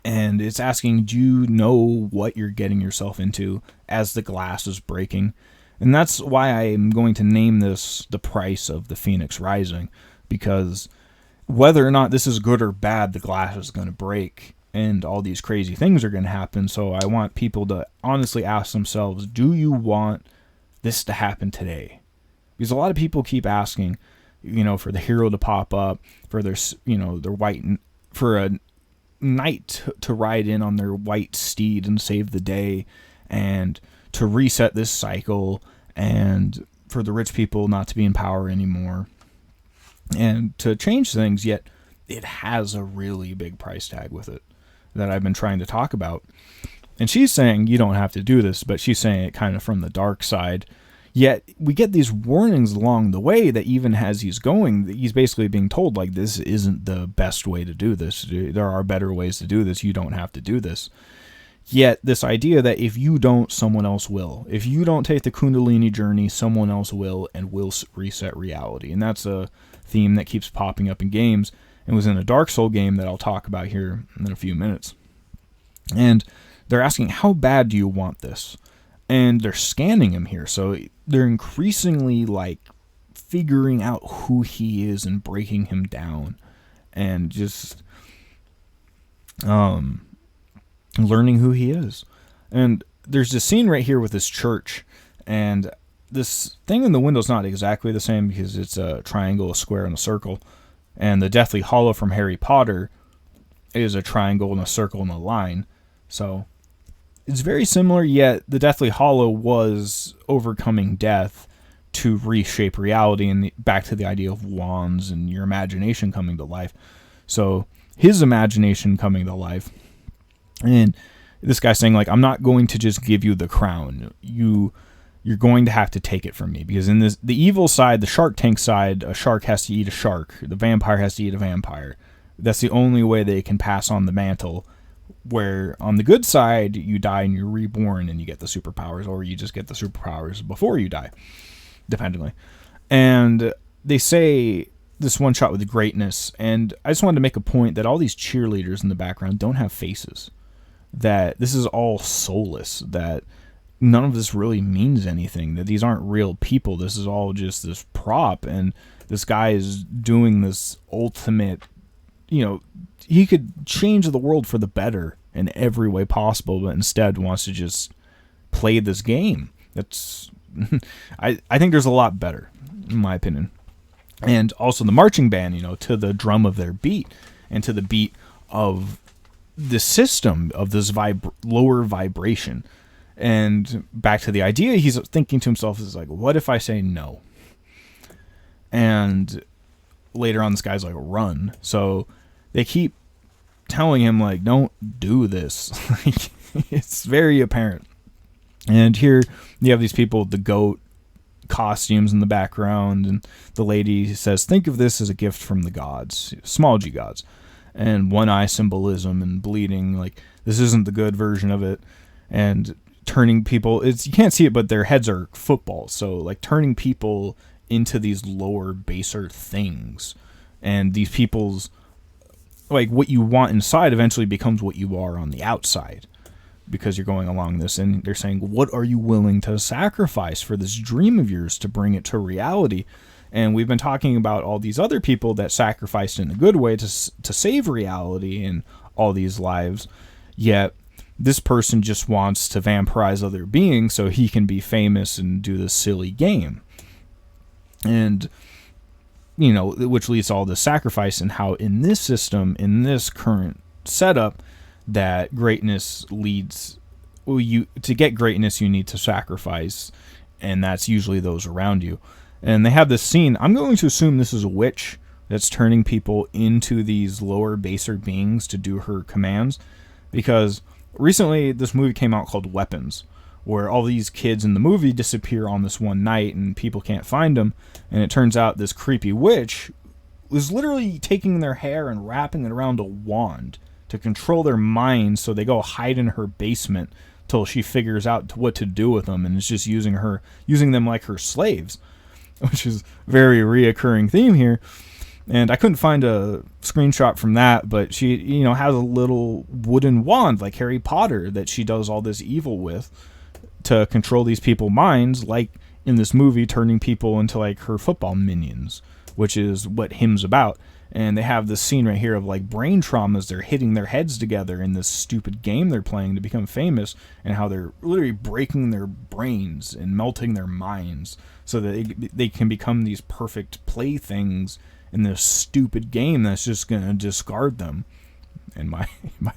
And it's asking, do you know what you're getting yourself into as the glass is breaking? And that's why I'm going to name this The Price of the Phoenix Rising, because whether or not this is good or bad, the glass is going to break and all these crazy things are going to happen. So I want people to honestly ask themselves, do you want this to happen today? Because a lot of people keep asking, you know, for the hero to pop up, for their, you know, their white, for a knight to ride in on their white steed and save the day, and to reset this cycle, and for the rich people not to be in power anymore, and to change things. Yet it has a really big price tag with it that I've been trying to talk about. And she's saying you don't have to do this, but she's saying it kind of from the dark side. Yet we get these warnings along the way that even as he's going, he's basically being told, like, this isn't the best way to do this. There are better ways to do this. You don't have to do this. Yet this idea that if you don't, someone else will. If you don't take the Kundalini journey, someone else will, and will reset reality. And that's a theme that keeps popping up in games, and was in a Dark Soul game that I'll talk about here in a few minutes. And they're asking, how bad do you want this? And they're scanning him here. So they're increasingly like figuring out who he is and breaking him down. And just learning who he is. And there's this scene right here with this church, and this thing in the window is not exactly the same because it's a triangle, a square, and a circle. And the Deathly Hallow from Harry Potter is a triangle and a circle and a line. So it's very similar, yet the Deathly Hallow was overcoming death to reshape reality, and back to the idea of wands and your imagination coming to life. So his imagination coming to life, and this guy saying, like, I'm not going to just give you the crown. You're going to have to take it from me, because in the evil side, the Shark Tank side, a shark has to eat a shark. The vampire has to eat a vampire. That's the only way they can pass on the mantle. Where on the good side, you die and you're reborn and you get the superpowers, or you just get the superpowers before you die, dependently. And they say this one shot with greatness, and I just wanted to make a point that all these cheerleaders in the background don't have faces. That this is all soulless, that none of this really means anything, that these aren't real people. This is all just this prop, and this guy is doing this ultimate, he could change the world for the better in every way possible, but instead wants to just play this game. That's I think there's a lot better, in my opinion. And also the marching band, to the drum of their beat, and to the beat of the system of this lower vibration. And back to the idea, he's thinking to himself, is like, what if I say no? And later on, this guy's like, run. So they keep telling him, like, don't do this. It's very apparent. And here you have these people with the goat costumes in the background, and the lady says, think of this as a gift from the gods, small g gods, and one eye symbolism and bleeding, like this isn't the good version of it. And turning people, you can't see it, but their heads are footballs, so like turning people into these lower, baser things, and these people's, like, what you want inside eventually becomes what you are on the outside, because you're going along this. And they're saying, what are you willing to sacrifice for this dream of yours to bring it to reality? And we've been talking about all these other people that sacrificed in a good way to save reality in all these lives, yet this person just wants to vampirize other beings so he can be famous and do this silly game. And which leads to all this sacrifice, and how in this system, in this current setup, that greatness leads, to get greatness, you need to sacrifice, and that's usually those around you. And they have this scene, I'm going to assume this is a witch that's turning people into these lower, baser beings to do her commands, because recently this movie came out called Weapons, where all these kids in the movie disappear on this one night and people can't find them, and it turns out this creepy witch was literally taking their hair and wrapping it around a wand to control their minds, so they go hide in her basement till she figures out what to do with them, and is just using them like her slaves, which is a very reoccurring theme here. And I couldn't find a screenshot from that, but she, has a little wooden wand like Harry Potter that she does all this evil with to control these people's minds, like in this movie, turning people into like her football minions, which is what Him's about. And they have this scene right here of like brain traumas. They're hitting their heads together in this stupid game they're playing to become famous, and how they're literally breaking their brains and melting their minds so that they can become these perfect playthings in this stupid game that's just going to discard them, in my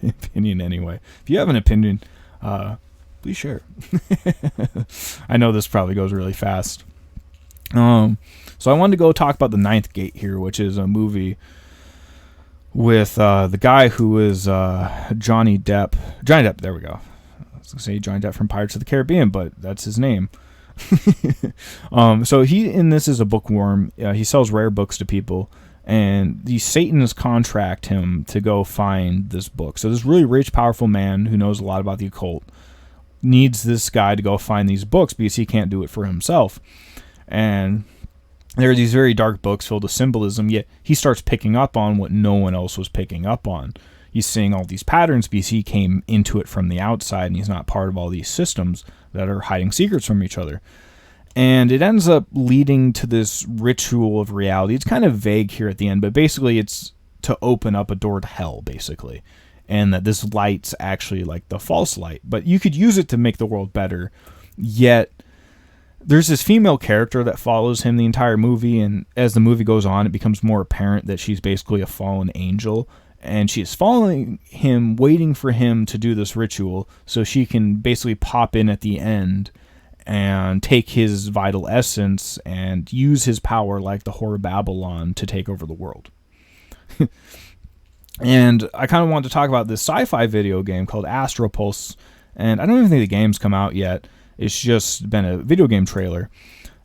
opinion anyway. If you have an opinion, please share. I know this probably goes really fast. So I wanted to go talk about The Ninth Gate here, which is a movie with the guy who is Johnny Depp. Johnny Depp, there we go. I was going to say Johnny Depp from Pirates of the Caribbean, but that's his name. So he in this is a bookworm. He sells rare books to people, and the Satanists contract him to go find this book. So this really rich, powerful man who knows a lot about the occult needs this guy to go find these books because he can't do it for himself. And there are these very dark books filled with symbolism, yet he starts picking up on what no one else was picking up on. He's seeing all these patterns because he came into it from the outside, and he's not part of all these systems that are hiding secrets from each other. And it ends up leading to this ritual of reality. It's kind of vague here at the end, but basically it's to open up a door to hell, basically. and that this light's actually like the false light. But you could use it to make the world better, yet there's this female character that follows him the entire movie, and as the movie goes on, it becomes more apparent that she's basically a fallen angel, and she is following him, waiting for him to do this ritual so she can basically pop in at the end and take his vital essence and use his power like the Whore of Babylon to take over the world. And I kind of wanted to talk about this sci-fi video game called Astropulse, and I don't even think the game's come out yet. It's just been a video game trailer,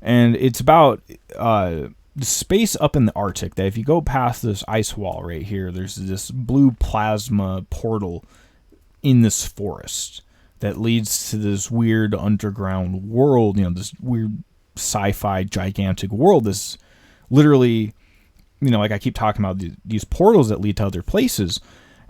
and it's about the space up in the Arctic, that if you go past this ice wall right here, there's this blue plasma portal in this forest that leads to this weird underground world, this weird sci-fi gigantic world. This literally, like I keep talking about these portals that lead to other places,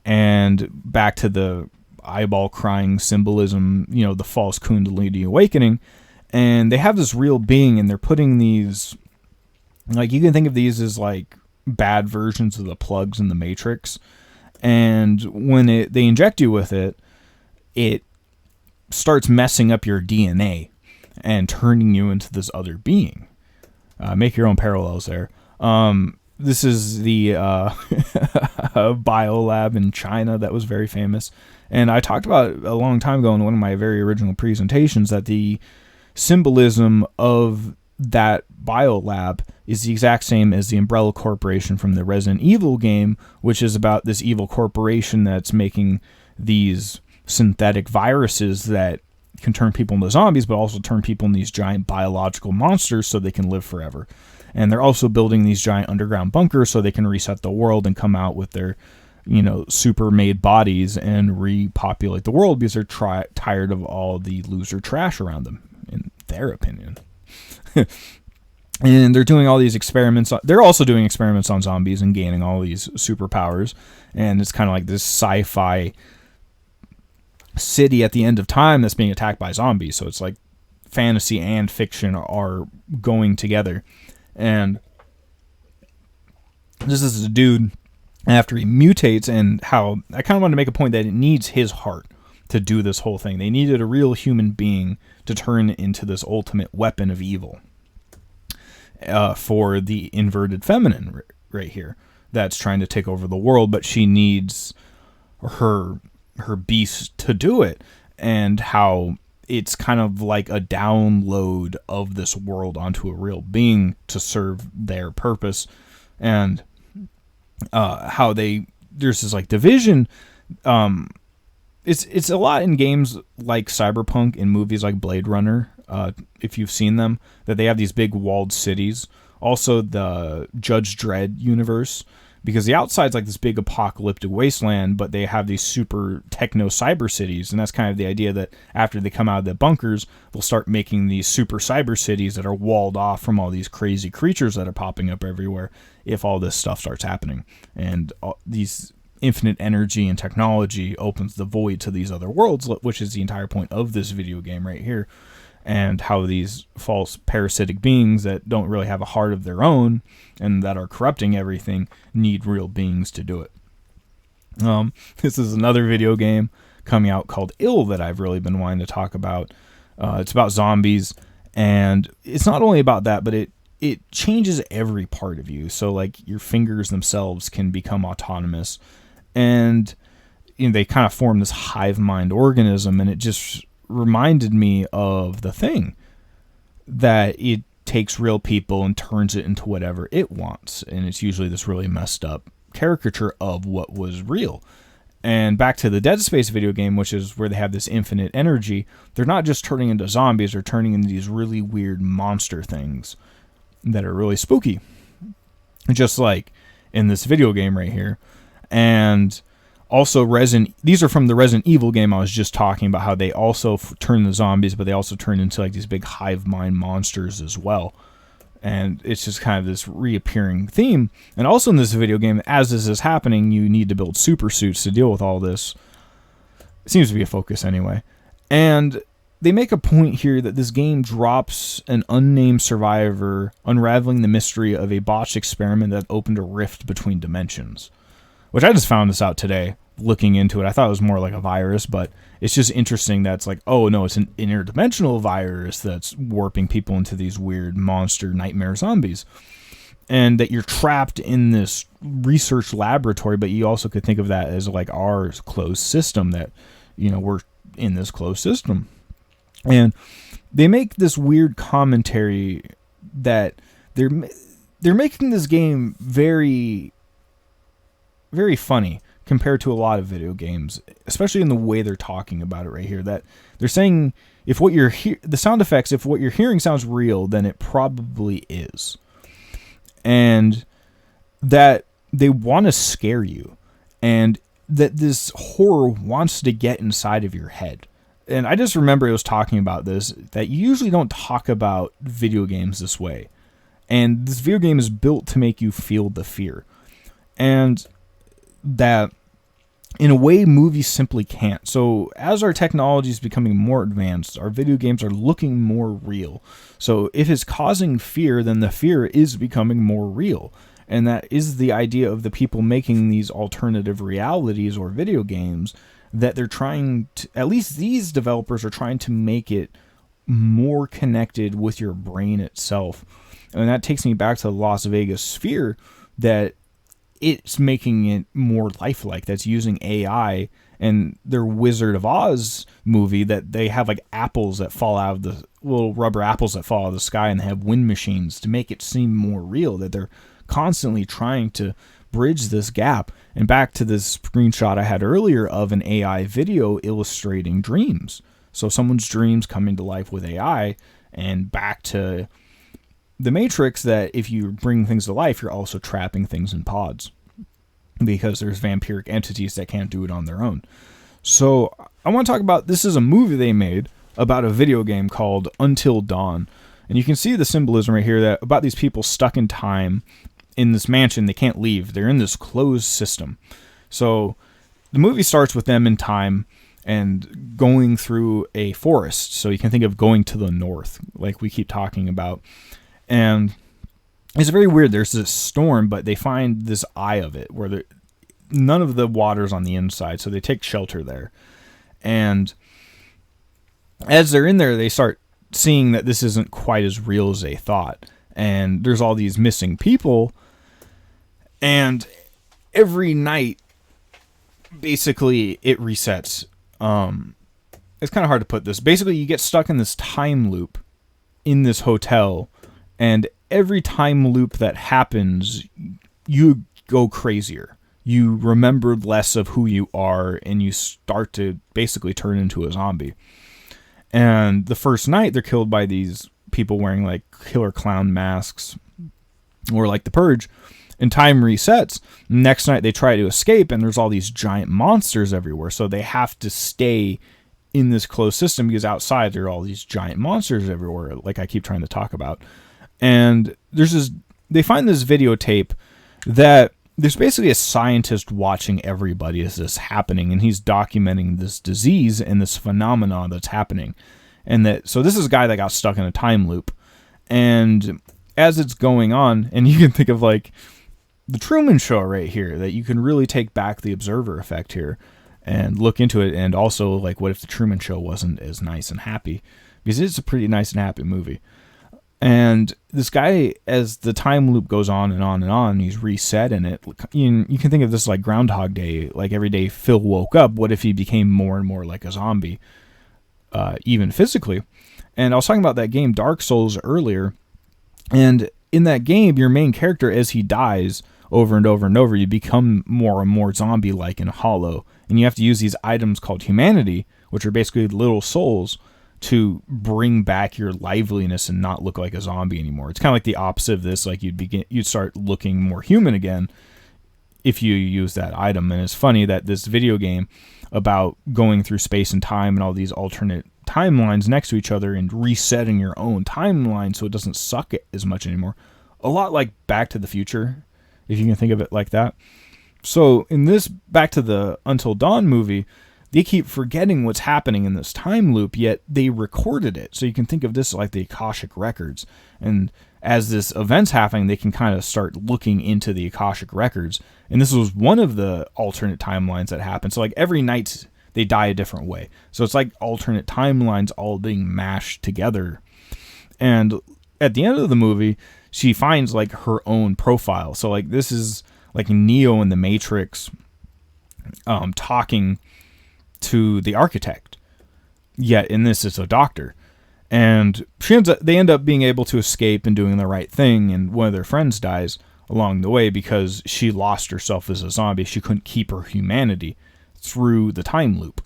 and back to the eyeball crying symbolism, the false Kundalini awakening. And they have this real being, and they're putting these, like, you can think of these as like bad versions of the plugs in the Matrix. And when they inject you with it, it starts messing up your DNA and turning you into this other being. Make your own parallels there. This is the biolab in China that was very famous. And I talked about it a long time ago in one of my very original presentations that the symbolism of that biolab is the exact same as the Umbrella Corporation from the Resident Evil game, which is about this evil corporation that's making these synthetic viruses that can turn people into zombies, but also turn people into these giant biological monsters so they can live forever. And they're also building these giant underground bunkers so they can reset the world and come out with their, super made bodies and repopulate the world because they're tired of all the loser trash around them, in their opinion. And they're doing all these experiments. They're also doing experiments on zombies and gaining all these superpowers. And it's kind of like this sci-fi city at the end of time that's being attacked by zombies. So it's like fantasy and fiction are going together. And this is a dude after he mutates, and how I kind of wanted to make a point that it needs his heart to do this whole thing. They needed a real human being to turn into this ultimate weapon of evil for the inverted feminine right here that's trying to take over the world, but she needs her beast to do it, and how it's kind of like a download of this world onto a real being to serve their purpose. And how there's this like division. It's a lot in games like Cyberpunk, in movies like Blade Runner, if you've seen them, that they have these big walled cities. Also the Judge Dredd universe, because the outside's like this big apocalyptic wasteland, but they have these super techno cyber cities, and that's kind of the idea that after they come out of the bunkers, they'll start making these super cyber cities that are walled off from all these crazy creatures that are popping up everywhere if all this stuff starts happening. And these infinite energy and technology opens the void to these other worlds, which is the entire point of this video game right here. And how these false parasitic beings that don't really have a heart of their own and that are corrupting everything need real beings to do it. This is another video game coming out called Ill that I've really been wanting to talk about. It's about zombies, and it's not only about that, but it changes every part of you. So like your fingers themselves can become autonomous, and they kind of form this hive mind organism, and it just reminded me of The Thing, that it takes real people and turns it into whatever it wants, and it's usually this really messed up caricature of what was real. And back to the Dead Space video game, which is where they have this infinite energy, they're not just turning into zombies, they're turning into these really weird monster things that are really spooky, just like in this video game right here. And also, these are from the Resident Evil game I was just talking about, how they also turn the zombies, but they also turn into like these big hive mind monsters as well. And it's just kind of this reappearing theme. And also in this video game, as this is happening, you need to build super suits to deal with all this. It seems to be a focus anyway. And they make a point here that this game drops an unnamed survivor unraveling the mystery of a botched experiment that opened a rift between dimensions. Which I just found this out today. looking into it. I thought it was more like a virus, but it's just interesting that it's like, oh no, it's an interdimensional virus that's warping people into these weird monster nightmare zombies. And that you're trapped in this research laboratory, but you also could think of that as like our closed system, that, you know, we're in this closed system. And they make this weird commentary that they're making this game very, very funny compared to a lot of video games, especially in the way they're talking about it right here. That they're saying if what you're the sound effects, if what you're hearing sounds real, then it probably is. And that they want to scare you, and that this horror wants to get inside of your head. And I just remember it was talking about this, that you usually don't talk about video games this way. And this video game is built to make you feel the fear. And that, in a way, movies simply can't. So as our technology is becoming more advanced, our video games are looking more real. So if it's causing fear, then the fear is becoming more real. And that is the idea of the people making these alternative realities or video games, that they're trying to, at least these developers are trying to make it more connected with your brain itself. And that takes me back to the Las Vegas Sphere, that it's making it more lifelike. That's using AI, and their Wizard of Oz movie, that they have like apples that fall out of the little rubber apples that fall out of the sky, and they have wind machines to make it seem more real, that they're constantly trying to bridge this gap. And back to this screenshot I had earlier of an AI video illustrating dreams. So someone's dreams coming to life with AI, and back to the Matrix, that if you bring things to life, you're also trapping things in pods, because there's vampiric entities that can't do it on their own. So I want to talk about, this is a movie they made about a video game called Until Dawn. And you can see the symbolism right here, that about these people stuck in time in this mansion. They can't leave. They're in this closed system. So the movie starts with them in time and going through a forest. So you can think of going to the north, like we keep talking about. And it's very weird. There's this storm, but they find this eye of it where none of the water's on the inside, so they take shelter there. And as they're in there, they start seeing that this isn't quite as real as they thought. And there's all these missing people. And every night, basically, it resets. It's kind of hard to put this. Basically, you get stuck in this time loop in this hotel, and every time loop that happens, you go crazier. You remember less of who you are, and you start to basically turn into a zombie. And the first night, they're killed by these people wearing like killer clown masks, or like the Purge, and time resets. Next night, they try to escape, and there's all these giant monsters everywhere. So they have to stay in this closed system, because outside there are all these giant monsters everywhere, like I keep trying to talk about. And they find this videotape that there's basically a scientist watching everybody as this is happening, and he's documenting this disease and this phenomenon that's happening. So this is a guy that got stuck in a time loop. And as it's going on, and you can think of like the Truman Show right here, that you can really take back the observer effect here and look into it. And also, like, what if the Truman Show wasn't as nice and happy? Because it's a pretty nice and happy movie. And this guy, as the time loop goes on and on and on, he's reset in it. You can think of this like Groundhog Day. Like every day Phil woke up, what if he became more and more like a zombie, even physically? And I was talking about that game Dark Souls earlier. And in that game, your main character, as he dies over and over and over, you become more and more zombie-like and hollow. And you have to use these items called humanity, which are basically little souls, to bring back your liveliness and not look like a zombie anymore. It's kind of like the opposite of this. Like you'd start looking more human again if you use that item. And it's funny that this video game about going through space and time and all these alternate timelines next to each other and resetting your own timeline so it doesn't suck as much anymore. A lot like Back to the Future, if you can think of it like that. So in this Back to the Until Dawn movie, they keep forgetting what's happening in this time loop, yet they recorded it. So you can think of this like the Akashic Records. And as this event's happening, they can kind of start looking into the Akashic records. And this was one of the alternate timelines that happened. So like every night they die a different way. So it's like alternate timelines all being mashed together. And at the end of the movie, she finds like her own profile. So like this is like Neo in the Matrix talking to the architect. Yet in this, it's a doctor. And they end up being able to escape and doing the right thing. And one of their friends dies along the way because she lost herself as a zombie. She couldn't keep her humanity through the time loop.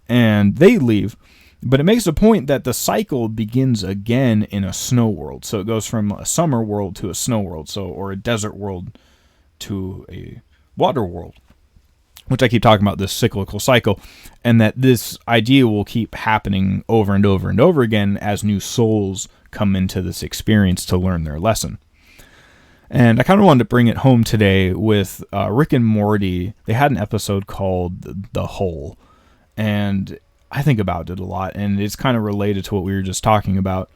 And they leave. But it makes a point that the cycle begins again in a snow world. So it goes from a summer world to a snow world. Or a desert world to a water world. Which I keep talking about, this cyclical cycle, and that this idea will keep happening over and over and over again as new souls come into this experience to learn their lesson. And I kind of wanted to bring it home today with Rick and Morty. They had an episode called The Hole, and I think about it a lot, and it's kind of related to what we were just talking about.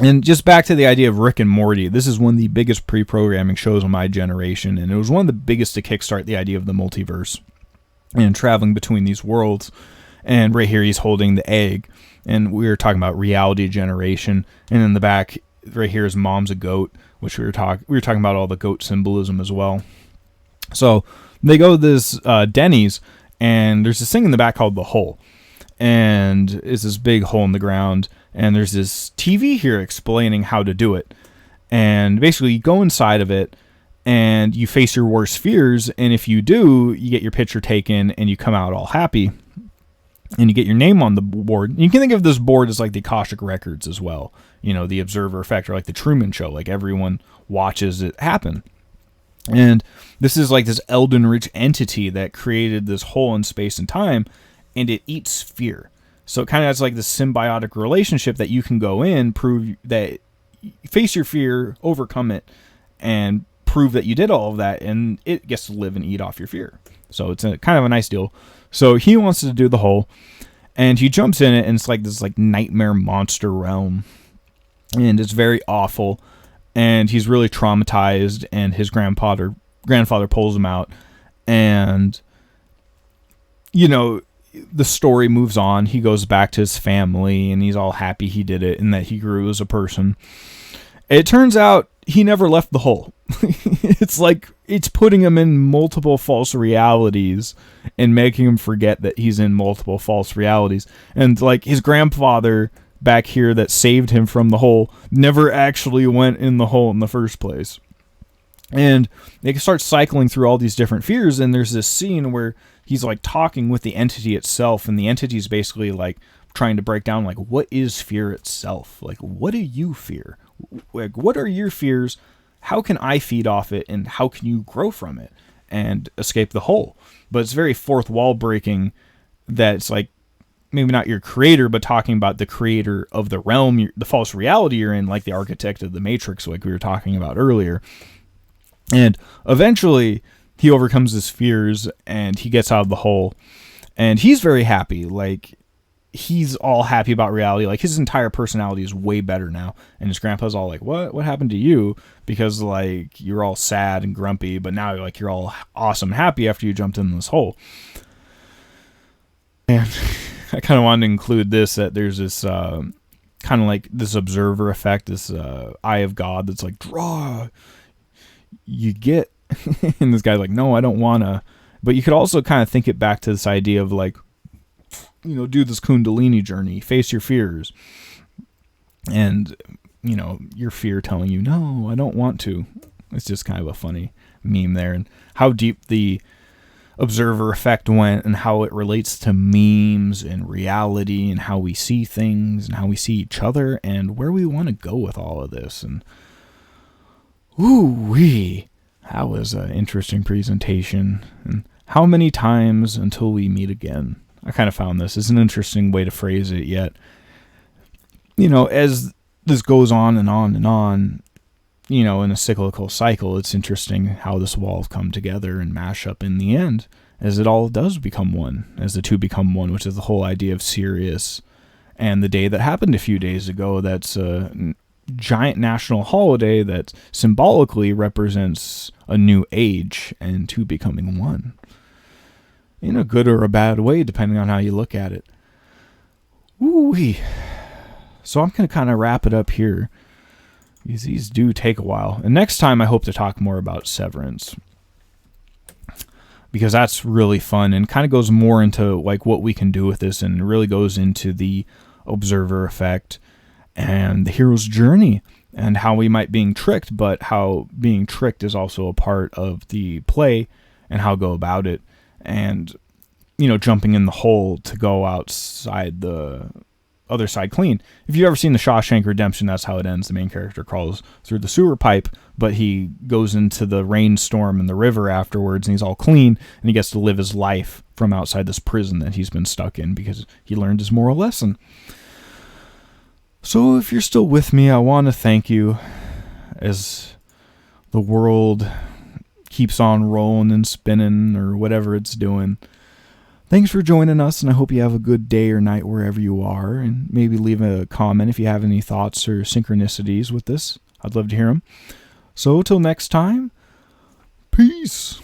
And just back to the idea of Rick and Morty, this is one of the biggest pre-programming shows of my generation, and it was one of the biggest to kickstart the idea of the multiverse and traveling between these worlds. And right here, he's holding the egg, and we were talking about reality generation. And in the back, right here is Mom's a goat, which we were talking about all the goat symbolism as well. So they go to this Denny's, and there's this thing in the back called The Hole, and it's this big hole in the ground. And there's this TV here explaining how to do it. And basically, you go inside of it, and you face your worst fears. And if you do, you get your picture taken, and you come out all happy. And you get your name on the board. And you can think of this board as like the Akashic Records as well. You know, the Observer Effect, or like the Truman Show. Like everyone watches it happen. And this is like this Eldritch entity that created this hole in space and time. And it eats fear. So it kind of has like this symbiotic relationship that you can go in, prove that, face your fear, overcome it, and prove that you did all of that, and it gets to live and eat off your fear. So it's kind of a nice deal. So he wants to do the hole, and he jumps in it, and it's like this like nightmare monster realm, and it's very awful, and he's really traumatized, and his grandfather pulls him out, and you know, the story moves on. He goes back to his family, and he's all happy he did it and that he grew as a person. It turns out he never left the hole. It's like it's putting him in multiple false realities and making him forget that he's in multiple false realities. And like his grandfather back here that saved him from the hole never actually went in the hole in the first place. And they start cycling through all these different fears, and there's this scene where he's like talking with the entity itself, and the entity is basically like trying to break down like, what is fear itself? Like, what do you fear? Like, what are your fears? How can I feed off it, and how can you grow from it and escape the hole? But it's very fourth wall breaking that it's like maybe not your creator, but talking about the creator of the realm, the false reality you're in, like the architect of the Matrix, like we were talking about earlier. And eventually he overcomes his fears and he gets out of the hole, and he's very happy. Like, he's all happy about reality. Like, his entire personality is way better now. And his grandpa's all like, what happened to you? Because like, you're all sad and grumpy, but now like you're all awesome and happy after you jumped in this hole. And I kind of wanted to include this, that there's this kind of like this observer effect, this eye of God that's like, draw, you get. And this guy's like, no, I don't want to. But you could also kind of think it back to this idea of like, you know, do this Kundalini journey, face your fears. And, you know, your fear telling you, no, I don't want to. It's just kind of a funny meme there. And how deep the observer effect went, and how it relates to memes and reality, and how we see things and how we see each other, and where we want to go with all of this. And ooh-wee, that was an interesting presentation. And how many times until we meet again? I kind of found this is an interesting way to phrase it, yet, you know, as this goes on and on and on, you know, in a cyclical cycle, it's interesting how this will all come together and mash up in the end, as it all does become one, as the two become one, which is the whole idea of Sirius and the day that happened a few days ago that's a giant national holiday that symbolically represents a new age and two becoming one. In a good or a bad way, depending on how you look at it. Woo-wee. So I'm going to kind of wrap it up here, because these do take a while. And next time I hope to talk more about Severance, because that's really fun and kind of goes more into like what we can do with this, and really goes into the observer effect and the hero's journey and how we might being tricked, but how being tricked is also a part of the play and how go about it. And, you know, jumping in the hole to go outside the other side clean. If you've ever seen The Shawshank Redemption, that's how it ends. The main character crawls through the sewer pipe, but he goes into the rainstorm in the river afterwards, and he's all clean, and he gets to live his life from outside this prison that he's been stuck in because he learned his moral lesson. So if you're still with me, I want to thank you as the world keeps on rolling and spinning or whatever it's doing. Thanks for joining us, and I hope you have a good day or night wherever you are, and maybe leave a comment if you have any thoughts or synchronicities with this. I'd love to hear them. So till next time, peace.